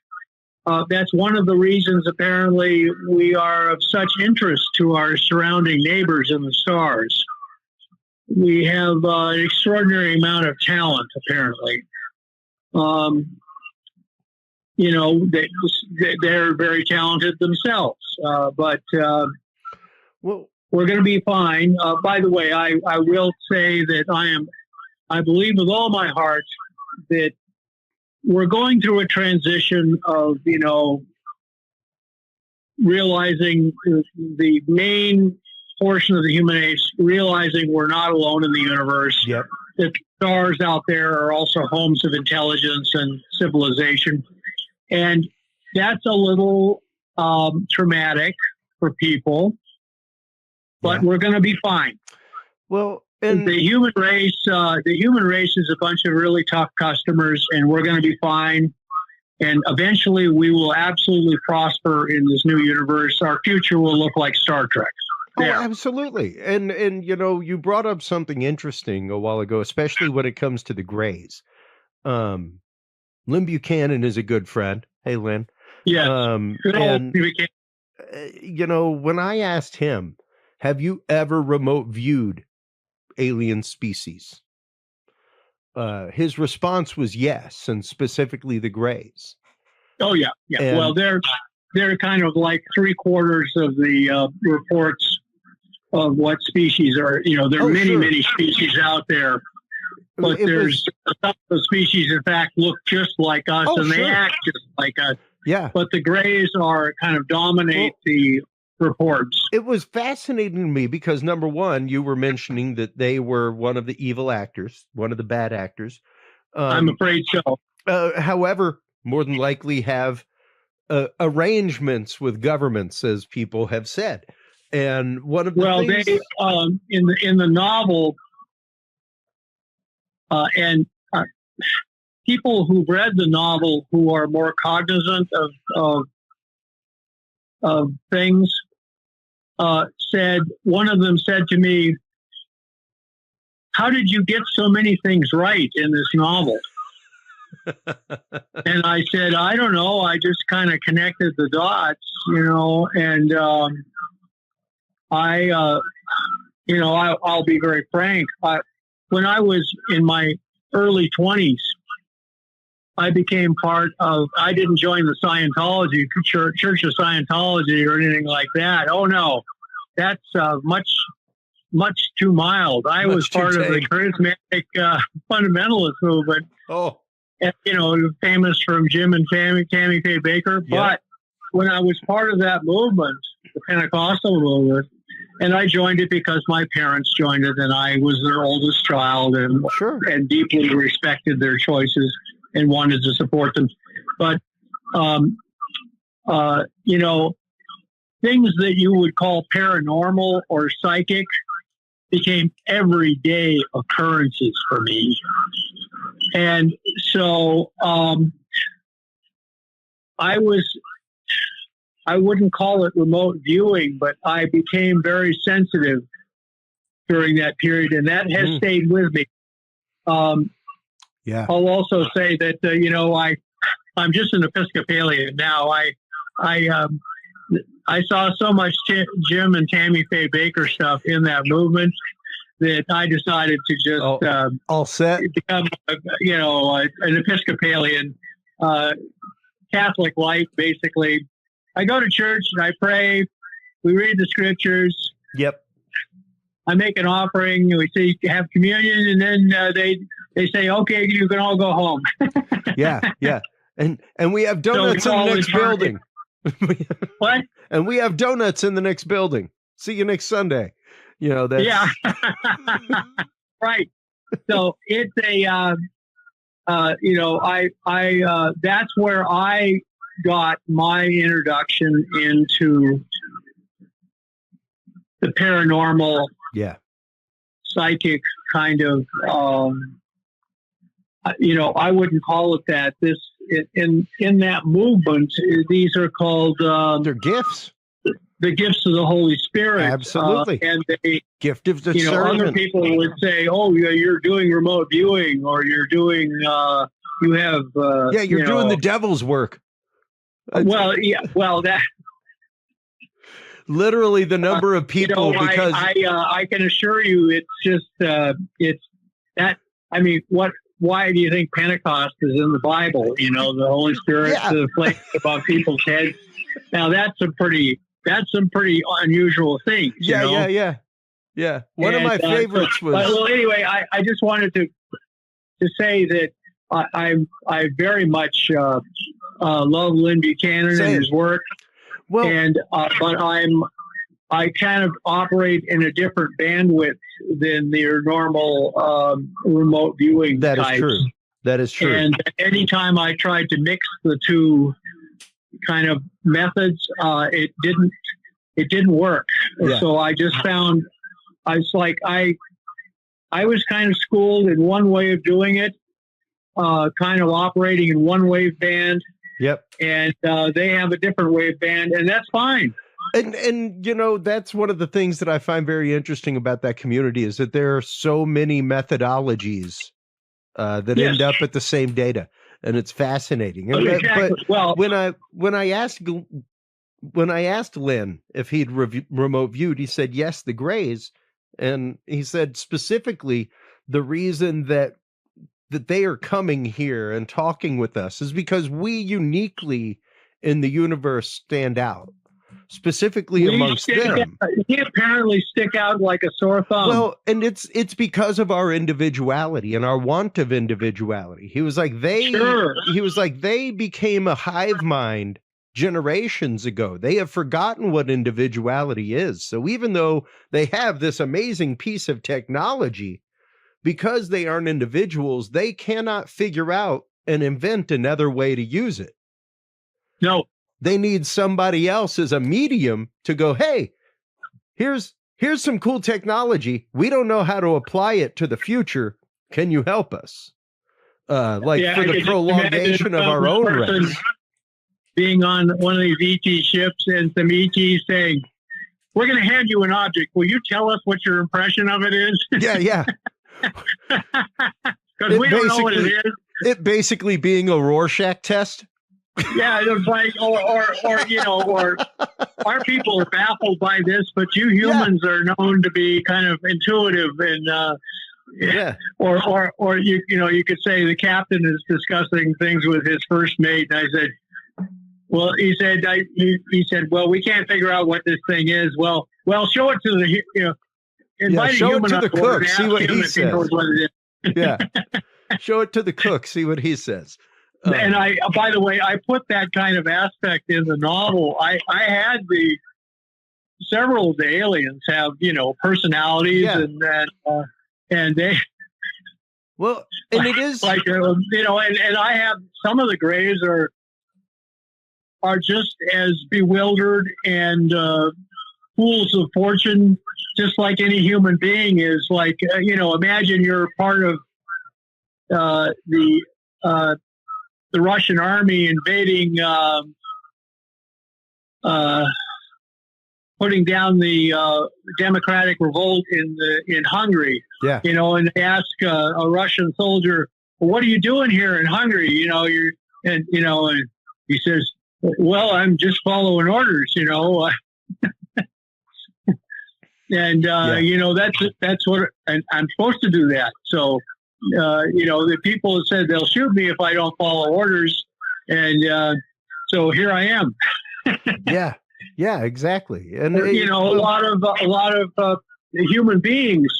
That's one of the reasons, apparently, we are of such interest to our surrounding neighbors in the stars. We have an extraordinary amount of talent, apparently. They're very talented themselves, but Well, we're going to be fine. By the way, I will say that I believe with all my heart that we're going through a transition of, realizing the main portion of the human race, realizing we're not alone in the universe. yep. That stars out there are also homes of intelligence and civilization. And that's a little traumatic for people, but we're going to be fine. Well, and The human race is a bunch of really tough customers, and we're going to be fine. And eventually, we will absolutely prosper in this new universe. Our future will look like Star Trek. oh, There. absolutely. And you brought up something interesting a while ago, especially when it comes to the Greys. Lynn Buchanan is a good friend. Hey, Lynn. Yes. Good old And Buchanan. when I asked him, have you ever remote viewed alien species? His response was yes, and specifically the Greys. Oh yeah, yeah. And- Well, they're kind of like 3/4 of the reports of what species are. There are many, sure. many species out there, but It there's some of the species, in fact, look just like us, Oh, and they sure. act just like us. Yeah. But the Greys are kind of dominate the reports. It was fascinating to me because, number one, you were mentioning that they were one of the evil actors, one of the bad actors. I'm afraid so. However, more than likely have arrangements with governments, as people have said. And one of the things... They in the novel, and people who've read the novel who are more cognizant of things said, one of them said to me, "How did you get so many things right in this novel?" And I said, "I don't know. I just kind of connected the dots, and I'll be very frank. When I was in my early 20s, I became part of, I didn't join the Scientology, Church of Scientology or anything like that. Oh no, that's much too mild. I was part of the charismatic fundamentalist movement. Oh, And, famous from Jim and Tammy Faye Baker. Yeah. But when I was part of that movement, the Pentecostal movement, and I joined it because my parents joined it, and I was their oldest child, and sure. deeply respected their choices and wanted to support them. But things that you would call paranormal or psychic became everyday occurrences for me. And so I wouldn't call it remote viewing, but I became very sensitive during that period, and that has stayed with me. Yeah. I'll also say that, I'm just an Episcopalian now. I saw so much Jim and Tammy Faye Baker stuff in that movement that I decided to just all set. become, an Episcopalian, Catholic life, basically. I go to church and I pray. We read the scriptures. Yep. I make an offering. We have communion, and then they say, "Okay, you can all go home." Yeah. And we have donuts in the next building. What? And we have donuts in the next building. See you next Sunday. That's... Yeah. Right. So it's that's where I got my introduction into the paranormal, psychic kind of, I wouldn't call it that. In that movement, these are called they're gifts. The gifts of the Holy Spirit. Absolutely. And they, Gift of discernment. other people would say, "Oh, you're doing remote viewing, or you're doing, you have, you're doing the devil's work." Well, yeah, well, that literally the number of people, because I can assure you, it's just it's that. I mean, why do you think Pentecost is in the Bible? You know, the Holy Spirit flames above people's heads. Now that's some pretty unusual things. Yeah. One of my favorites was. Well, anyway, I just wanted to say that I very much love Lynn Buchanan and his work. Well, and but I kind of operate in a different bandwidth than their normal remote viewing that types. is true. That is true. And anytime I tried to mix the two kind of methods, it didn't work. Yeah. So I just found I was kind of schooled in one way of doing it, kind of operating in one wave band. Yep. And they have a different wave band, and that's fine. And you know, that's one of the things that I find very interesting about that community is that there are so many methodologies that end up at the same data, and it's fascinating. Exactly. But well, when I asked Lynn if he'd remote viewed, he said yes, the Greys, and he said specifically the reason that they are coming here and talking with us is because we uniquely in the universe stand out, specifically amongst them. We apparently stick out like a sore thumb. Well, and it's because of our individuality and our want of individuality. He was like they became a hive mind generations ago. They have forgotten what individuality is. So even though they have this amazing piece of technology, because they aren't individuals, they cannot figure out and invent another way to use it. No. They need somebody else as a medium to go, hey, here's some cool technology. We don't know how to apply it to the future. Can you help us? For the prolongation of our own race. Being on one of these ET ships and some ET saying, we're going to hand you an object. Will you tell us what your impression of it is? Yeah. Because we don't know what it is. It basically being a Rorschach test. Yeah, it's like, or our people are baffled by this, but you humans are known to be kind of intuitive and, or you could say the captain is discussing things with his first mate. And I said, well, he said, well, we can't figure out what this thing is. Well, show it to the, invite show a human it to the cook, see what he says. What it is. Yeah. Show it to the cook, see what he says. And by the way, I put that kind of aspect in the novel. I had several of the aliens have, personalities and they. Well, and it is like, and I have some of the Greys are just as bewildered and fools of fortune, just like any human being is. Like, imagine you're part of the Russian army invading, putting down the democratic revolt in Hungary. Yeah. And they ask a Russian soldier, well, "What are you doing here in Hungary?" And he says, "Well, I'm just following orders." And that's what, and I'm supposed to do that. So. The people have said they'll shoot me if I don't follow orders, and so here I am. yeah, exactly. And a lot of human beings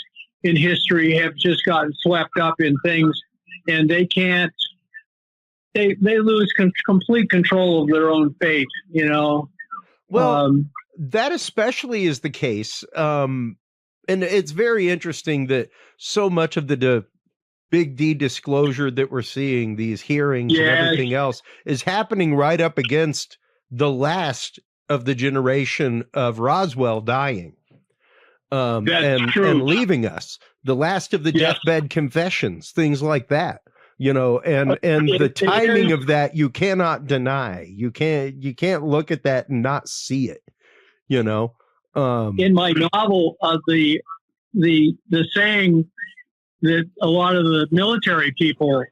in history have just gotten swept up in things, and they can't. They lose complete control of their own fate. Well, that especially is the case, and it's very interesting that so much of the Big D disclosure that we're seeing, these hearings and everything else, is happening right up against the last of the generation of Roswell dying and leaving us. The last of the deathbed confessions, things like that. And the timing of that you cannot deny. You can't look at that and not see it. In my novel, the saying that a lot of the military people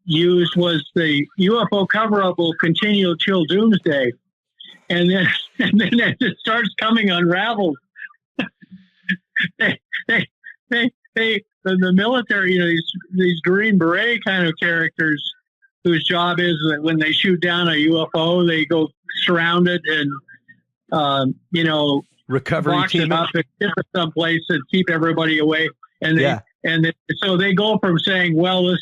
used was the UFO cover-up will continue till doomsday. And then as it starts coming unraveled, the military, these Green Beret kind of characters whose job is that when they shoot down a UFO, they go surround it and, recovery box team it up and ship it someplace and keep everybody away. And so they go from saying, well, this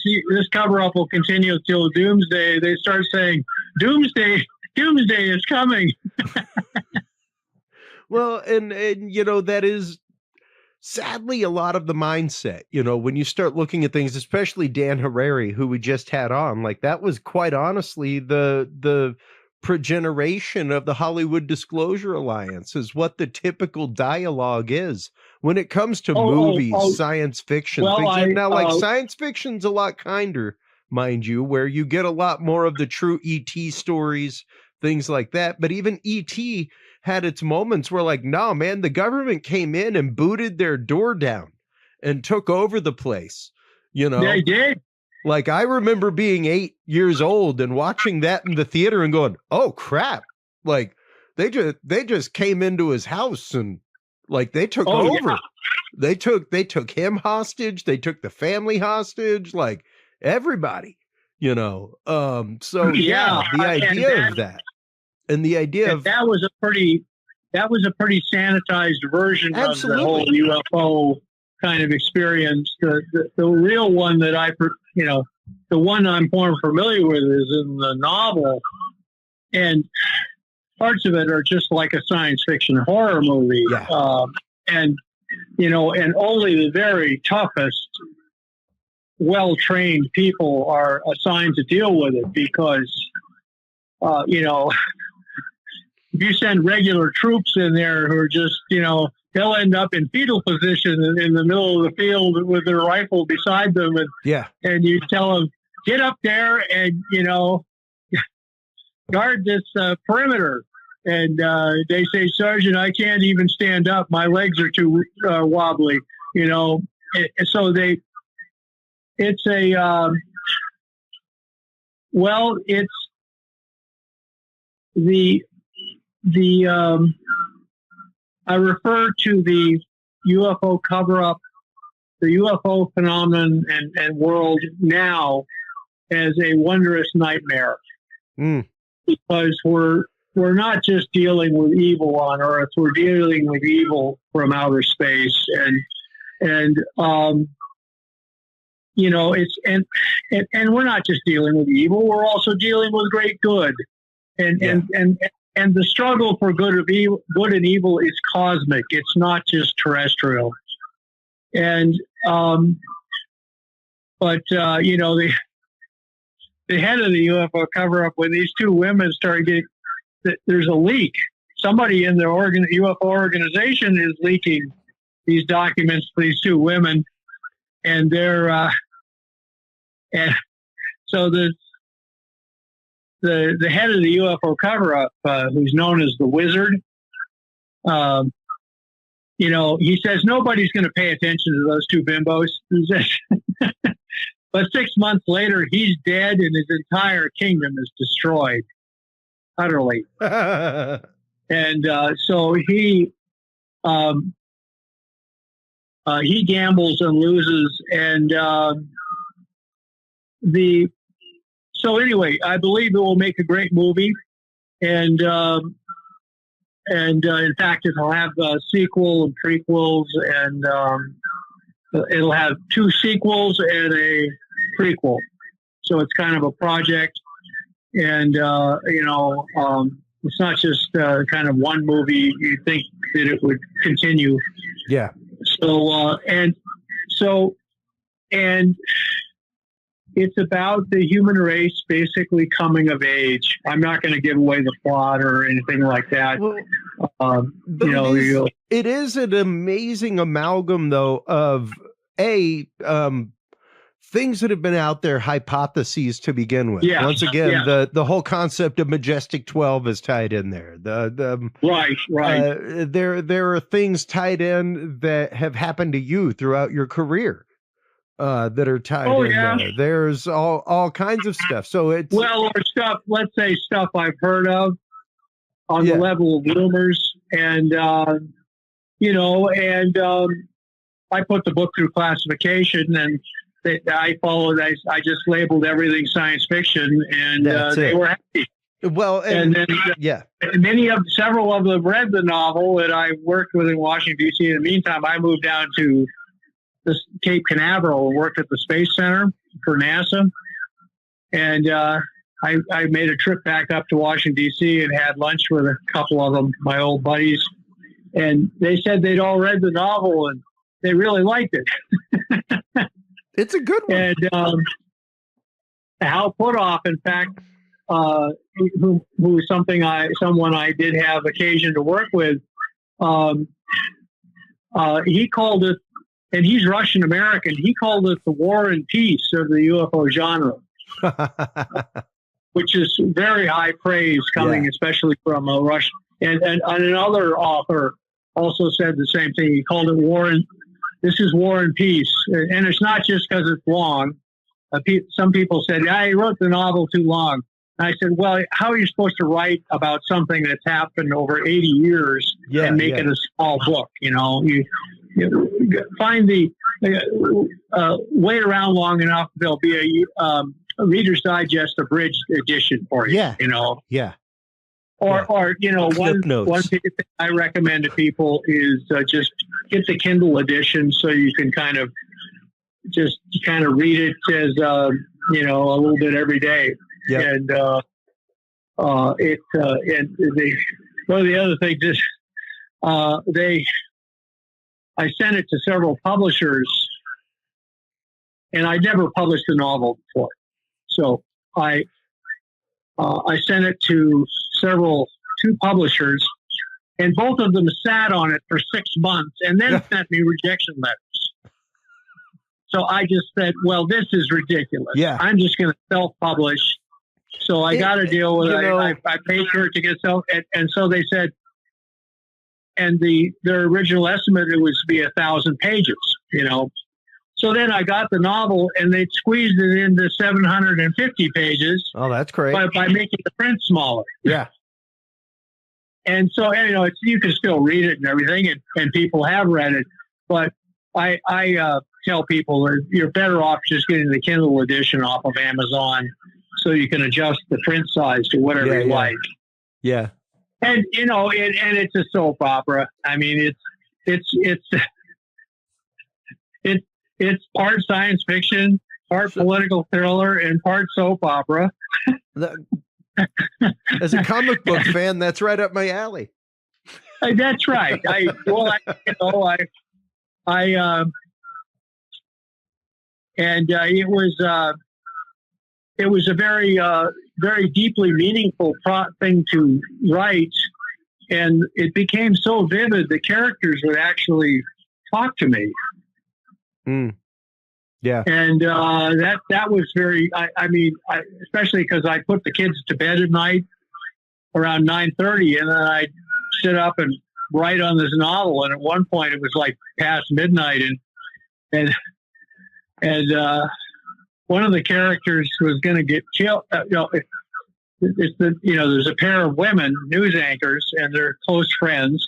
cover-up will continue till doomsday. They start saying, doomsday is coming. Well, and that is sadly a lot of the mindset, when you start looking at things, especially Dan Harary, who we just had on, like that was quite honestly the progeneration of the Hollywood Disclosure Alliance, is what the typical dialogue is when it comes to movies, science fiction. Science fiction's a lot kinder, mind you, where you get a lot more of the true ET stories, things like that. But even ET had its moments where, like, no, man, the government came in and booted their door down and took over the place. They did. Like, I remember being 8 years old and watching that in the theater and going, oh crap. Like they just came into his house and like they took over. Yeah. They took him hostage. They took the family hostage, like everybody, So the idea of that. And the idea of that was a pretty sanitized version Absolutely. Of the whole UFO kind of experience. The real one that the one I'm more familiar with is in the novel, and parts of it are just like a science fiction horror movie. Yeah. And only the very toughest, well-trained people are assigned to deal with it because, if you send regular troops in there who are just, they'll end up in fetal position in the middle of the field with their rifle beside them. And you tell them, get up there and, guard this perimeter. And they say, Sergeant, I can't even stand up. My legs are too wobbly, So it's I refer to the UFO cover-up, the UFO phenomenon and world now as a wondrous nightmare. Because we're not just dealing with evil on Earth, we're dealing with evil from outer space. And we're not just dealing with evil, we're also dealing with great good. And the struggle for good and evil is cosmic. It's not just terrestrial. And the head of the UFO cover-up, when these two women started getting, there's a leak. Somebody in the UFO organization is leaking these documents to these two women, and they're and so the head of the UFO cover-up, who's known as the Wizard, he says nobody's going to pay attention to those two bimbos. But 6 months later, he's dead and his entire kingdom is destroyed utterly. And so he gambles and loses, and So anyway, I believe it will make a great movie, and in fact, it'll have a sequel and prequels, and it'll have 2 sequels and a prequel. So it's kind of a project, and it's not just kind of one movie. You'd think that it would continue. Yeah. And it's about the human race basically coming of age. I'm not going to give away the plot or anything like that. Well, it is an amazing amalgam, though, of things that have been out there, hypotheses to begin with. Yeah, Once again, the whole concept of Majestic 12 is tied in there. Right. There are things tied in that have happened to you throughout your career. that are tied Oh, in yeah. there. There's all kinds of stuff. So it's Well, or stuff, let's say stuff I've heard of on Yeah. the level of rumors. And, I put the book through classification, and I just labeled everything science fiction, and they were happy. well, And then yeah. several of them read the novel that I worked with in Washington, D.C. In the meantime, I moved down to Cape Canaveral and worked at the Space Center for NASA. And I made a trip back up to Washington, D.C. and had lunch with a couple of them, my old buddies. And they said they'd all read the novel and they really liked it. It's a good one. And Hal Putoff, in fact, who was someone I did have occasion to work with, he called it, and he's Russian American, he called it the war and peace of the UFO genre, which is very high praise coming, especially from a Russian. And another author also said the same thing. He called it this is war and peace. And it's not just because it's long. Some people said, he wrote the novel too long. And I said, well, how are you supposed to write about something that's happened over 80 years and make it a small book? You find the wait around long enough, there'll be a Reader's Digest abridged edition for you. Yeah. Yeah. Or one thing I recommend to people is just get the Kindle edition so you can kind of read it as a little bit every day. Yeah. And one of the other things is I sent it to several publishers, and I never published a novel before, so I sent it to two publishers, and both of them sat on it for 6 months and then sent me rejection letters. So I just said, well, this is ridiculous. Yeah. I'm just going to self-publish. So I got a deal with it. I paid for it to get self. And so they said, and their original estimate, it was to be 1,000 pages, So then I got the novel, and they squeezed it into 750 pages. Oh, that's great. By making the print smaller. Yeah. And so, you can still read it and everything, and people have read it. But I tell people that you're better off just getting the Kindle edition off of Amazon, so you can adjust the print size to whatever you like. Yeah. And and it's a soap opera. I mean, it's part science fiction, part political thriller, and part soap opera. As a comic book fan, that's right up my alley. That's right. It was a very very deeply meaningful thing to write, and it became so vivid. The characters would actually talk to me. Yeah. And that was very. Especially because I put the kids to bed at night around 9:30, and then I'd sit up and write on this novel. And at one point, it was like past midnight, and one of the characters was going to get killed. There's a pair of women news anchors, and they're close friends,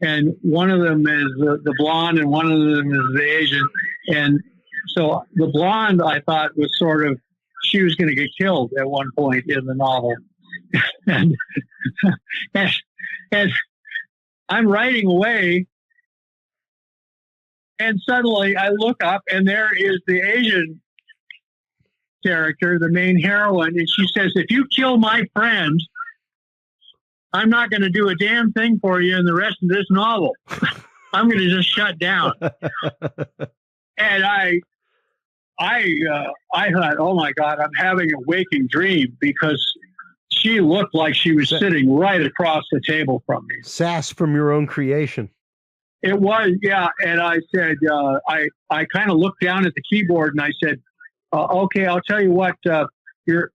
and one of them is the blonde, and one of them is the Asian, and so the blonde, I thought, was she was going to get killed at one point in the novel. and I'm writing away, and suddenly I look up, and there is the Asian character, the main heroine, and she says, if you kill my friend, I'm not going to do a damn thing for you in the rest of this novel. I'm going to just shut down. And I thought, oh my God, I'm having a waking dream, because she looked like she was sitting right across the table from me. Sass from your own creation. It was, yeah. And I said, I kind of looked down at the keyboard and I said, okay, I'll tell you what, your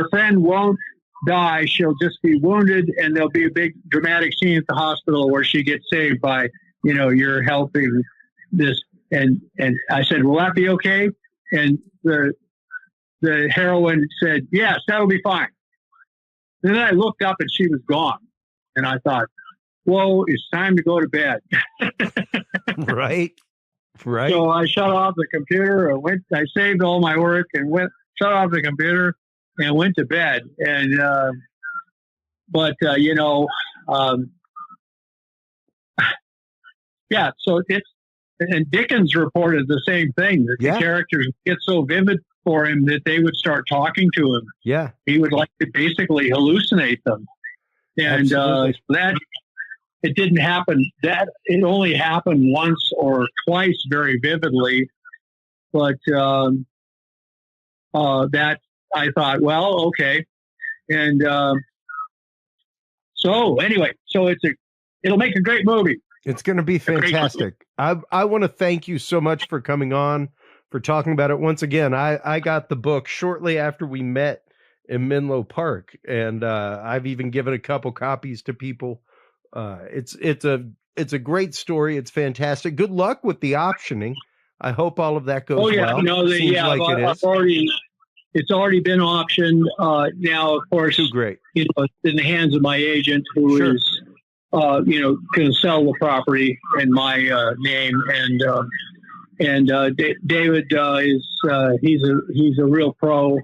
friend won't die. She'll just be wounded, and there'll be a big dramatic scene at the hospital where she gets saved by, you're helping this And I said, will that be okay? And the heroine said, yes, that'll be fine. And then I looked up and she was gone. And I thought, whoa, it's time to go to bed. Right. Right. So I shut off the computer and I saved all my work and shut off the computer and went to bed. And, yeah, so and Dickens reported the same thing, that the characters get so vivid for him that they would start talking to him. Yeah. He would like to basically hallucinate them. And that it didn't happen. That it only happened once or twice very vividly. But that I thought, well, okay. And so anyway, so it'll make a great movie. It's going to be fantastic. I want to thank you so much for coming on, for talking about it. Once again, I got the book shortly after we met in Menlo Park, and I've even given a couple copies to people. It's a great story. It's fantastic. Good luck with the optioning. I hope all of that goes well. It's already been optioned. Now, of course, too great. It's in the hands of my agent, who is going to sell the property in my name. And David he's a real pro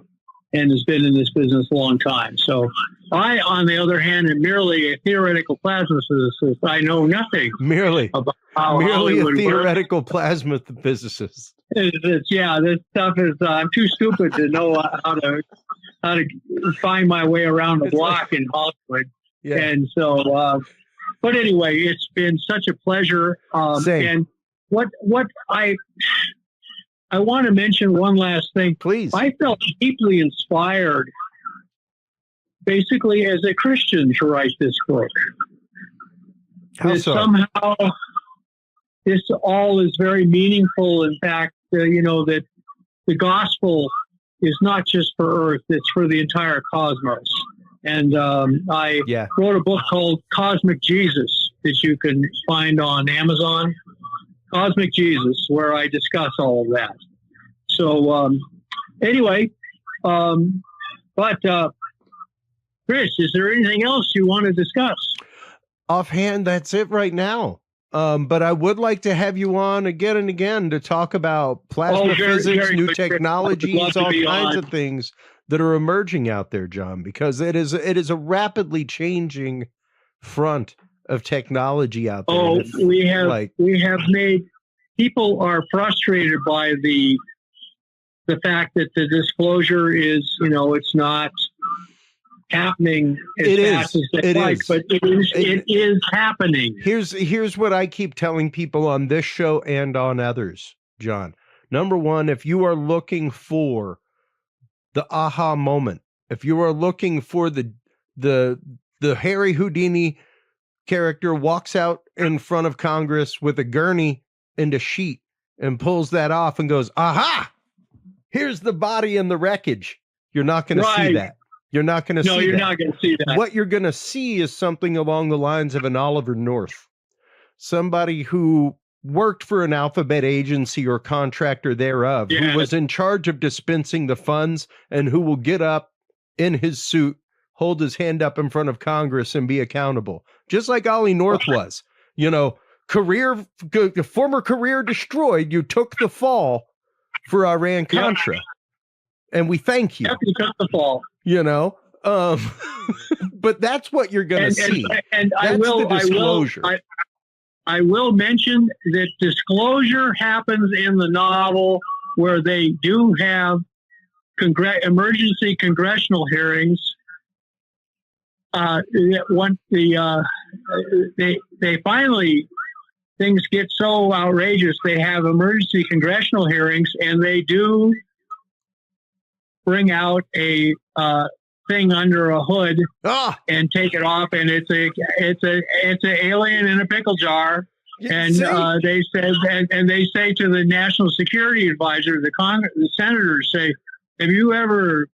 and has been in this business a long time. So I, on the other hand, am merely a theoretical plasma physicist. I know nothing about how merely a theoretical plasma physicist. This stuff is. I'm too stupid to know how to find my way around the block in Hollywood. Yeah. And so, but anyway, it's been such a pleasure. And what I want to mention one last thing, please. I felt deeply inspired, basically as a Christian, to write this book. How so? Somehow, this all is very meaningful. In fact, that the gospel is not just for Earth; it's for the entire cosmos. And I wrote a book called Cosmic Jesus that you can find on Amazon. Cosmic Jesus, where I discuss all of that. So anyway, but Chris, is there anything else you want to discuss? Offhand, that's it right now. But I would like to have you on again and again to talk about plasma physics, new technologies, all kinds of things that are emerging out there, John, because it is a rapidly changing front of technology out there. Oh, we have made people are frustrated by the fact that the disclosure is, it's not happening as fast as they like, but it is happening. Here's what I keep telling people on this show and on others, John. Number one, if you are looking for the aha moment, if you are looking for the Harry Houdini character walks out in front of Congress with a gurney and a sheet and pulls that off and goes, aha, here's the body and the wreckage. You're not going to see that. You're not going to see that. No, you're not going to see that. What you're going to see is something along the lines of an Oliver North, somebody who worked for an alphabet agency or contractor thereof, who was in charge of dispensing the funds, and who will get up in his suit, hold his hand up in front of Congress and be accountable. Just like Ollie North was, former career destroyed. You took the fall for Iran-Contra. And we thank you. You took the fall. But that's what you're going to see. And I will mention that disclosure happens in the novel where they do have emergency congressional hearings. They finally, things get so outrageous, they have emergency congressional hearings, and they do bring out a thing under a hood and take it off, and it's an alien in a pickle jar. And they said, and they say to the national security advisor, the senators say, have you ever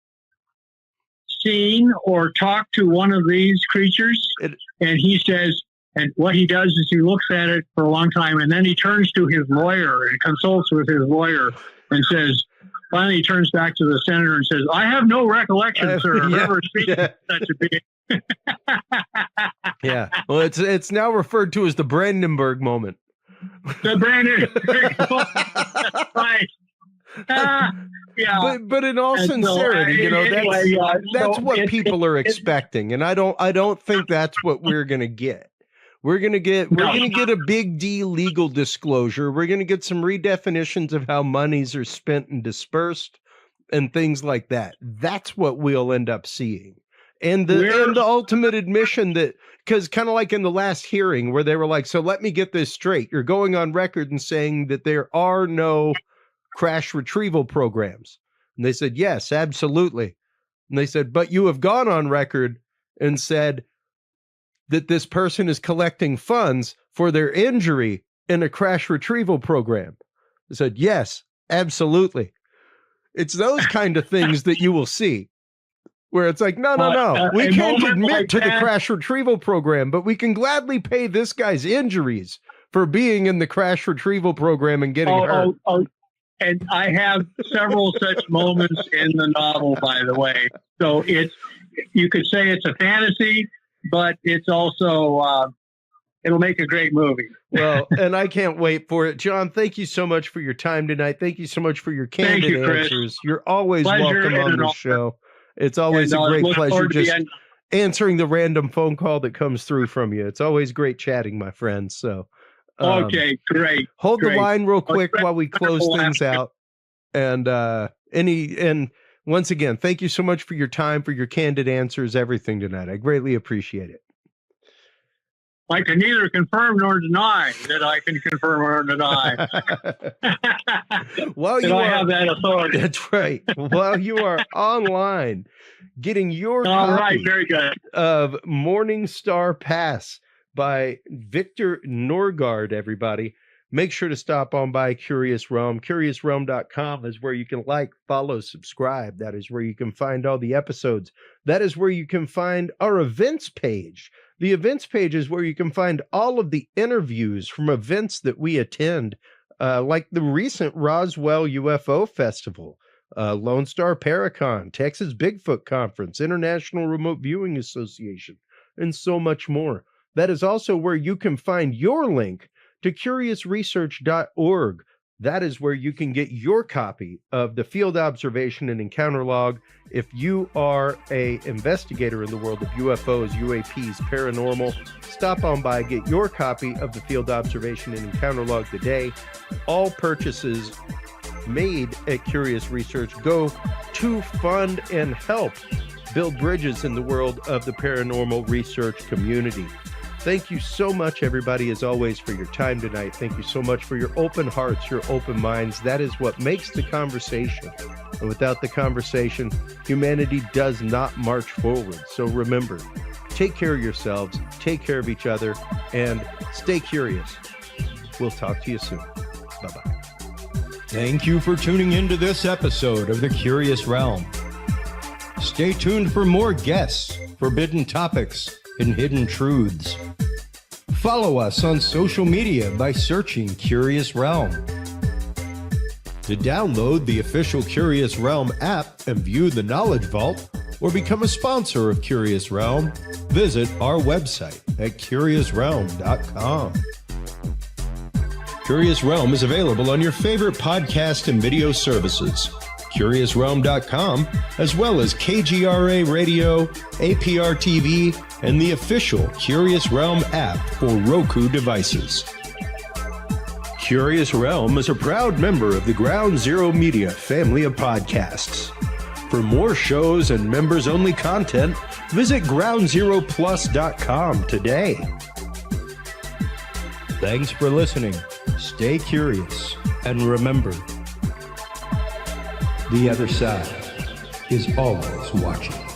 seen or talked to one of these creatures? And he says, And what he does is he looks at it for a long time, and then he turns to his lawyer and consults with his lawyer and says, finally he turns back to the senator and says, I have no recollection, sir, of ever seeing such a being. Yeah. Well, it's now referred to as the Brandenberg moment. The Brandenberg moment. Right. Yeah. But in all sincerity, that's what people are expecting, and I don't think that's what we're going to get. We're going to get a big D legal disclosure. We're going to get some redefinitions of how monies are spent and dispersed and things like that. That's what we'll end up seeing. And the ultimate admission that, because kind of like in the last hearing where they were like, so let me get this straight. You're going on record and saying that there are no crash retrieval programs. And they said, yes, absolutely. And they said, but you have gone on record and said that this person is collecting funds for their injury in a crash retrieval program. I said, yes, absolutely. It's those kind of things that you will see where it's like, no. We can't admit to the crash retrieval program, but we can gladly pay this guy's injuries for being in the crash retrieval program and getting hurt. And I have several such moments in the novel, by the way. So you could say it's a fantasy, but it's also, it'll make a great movie. Well, and I can't wait for it. John, thank you so much for your time tonight. Thank you so much for your candid answers. You're always welcome on the show. It's always a great pleasure just answering the random phone call that comes through from you. It's always great chatting, my friend. So, okay, great. Hold the line real quick while we close things out. And once again, thank you so much for your time, for your candid answers, everything tonight. I greatly appreciate it. I can neither confirm nor deny that I can confirm or deny. Well, I have that authority. That's right. While you are online, getting your copy very good. of Morningstar Pass by Victor Norgard, everybody. Make sure to stop on by Curious Realm. CuriousRealm.com is where you can like, follow, subscribe. That is where you can find all the episodes. That is where you can find our events page. The events page is where you can find all of the interviews from events that we attend, like the recent Roswell UFO Festival, Lone Star Paracon, Texas Bigfoot Conference, International Remote Viewing Association, and so much more. That is also where you can find your link to curiousresearch.org. That is where you can get your copy of the field observation and encounter log. If you are an investigator in the world of UFOs, UAPs, paranormal, stop on by, get your copy of the field observation and encounter log today. All purchases made at Curious Research go to fund and help build bridges in the world of the paranormal research community. Thank you so much, everybody, as always, for your time tonight. Thank you so much for your open hearts, your open minds. That is what makes the conversation. And without the conversation, humanity does not march forward. So remember, take care of yourselves, take care of each other, and stay curious. We'll talk to you soon. Bye-bye. Thank you for tuning into this episode of The Curious Realm. Stay tuned for more guests, forbidden topics, and hidden truths. Follow us on social media by searching Curious Realm. To download the official Curious Realm app and view the Knowledge Vault, or become a sponsor of Curious Realm, visit our website at curiousrealm.com. Curious Realm is available on your favorite podcast and video services, curiousrealm.com, as well as KGRA Radio, APR TV, and the official Curious Realm app for Roku devices. Curious Realm is a proud member of the Ground Zero Media family of podcasts. For more shows and members-only content, visit groundzeroplus.com today. Thanks for listening. Stay curious, and remember, the other side is always watching.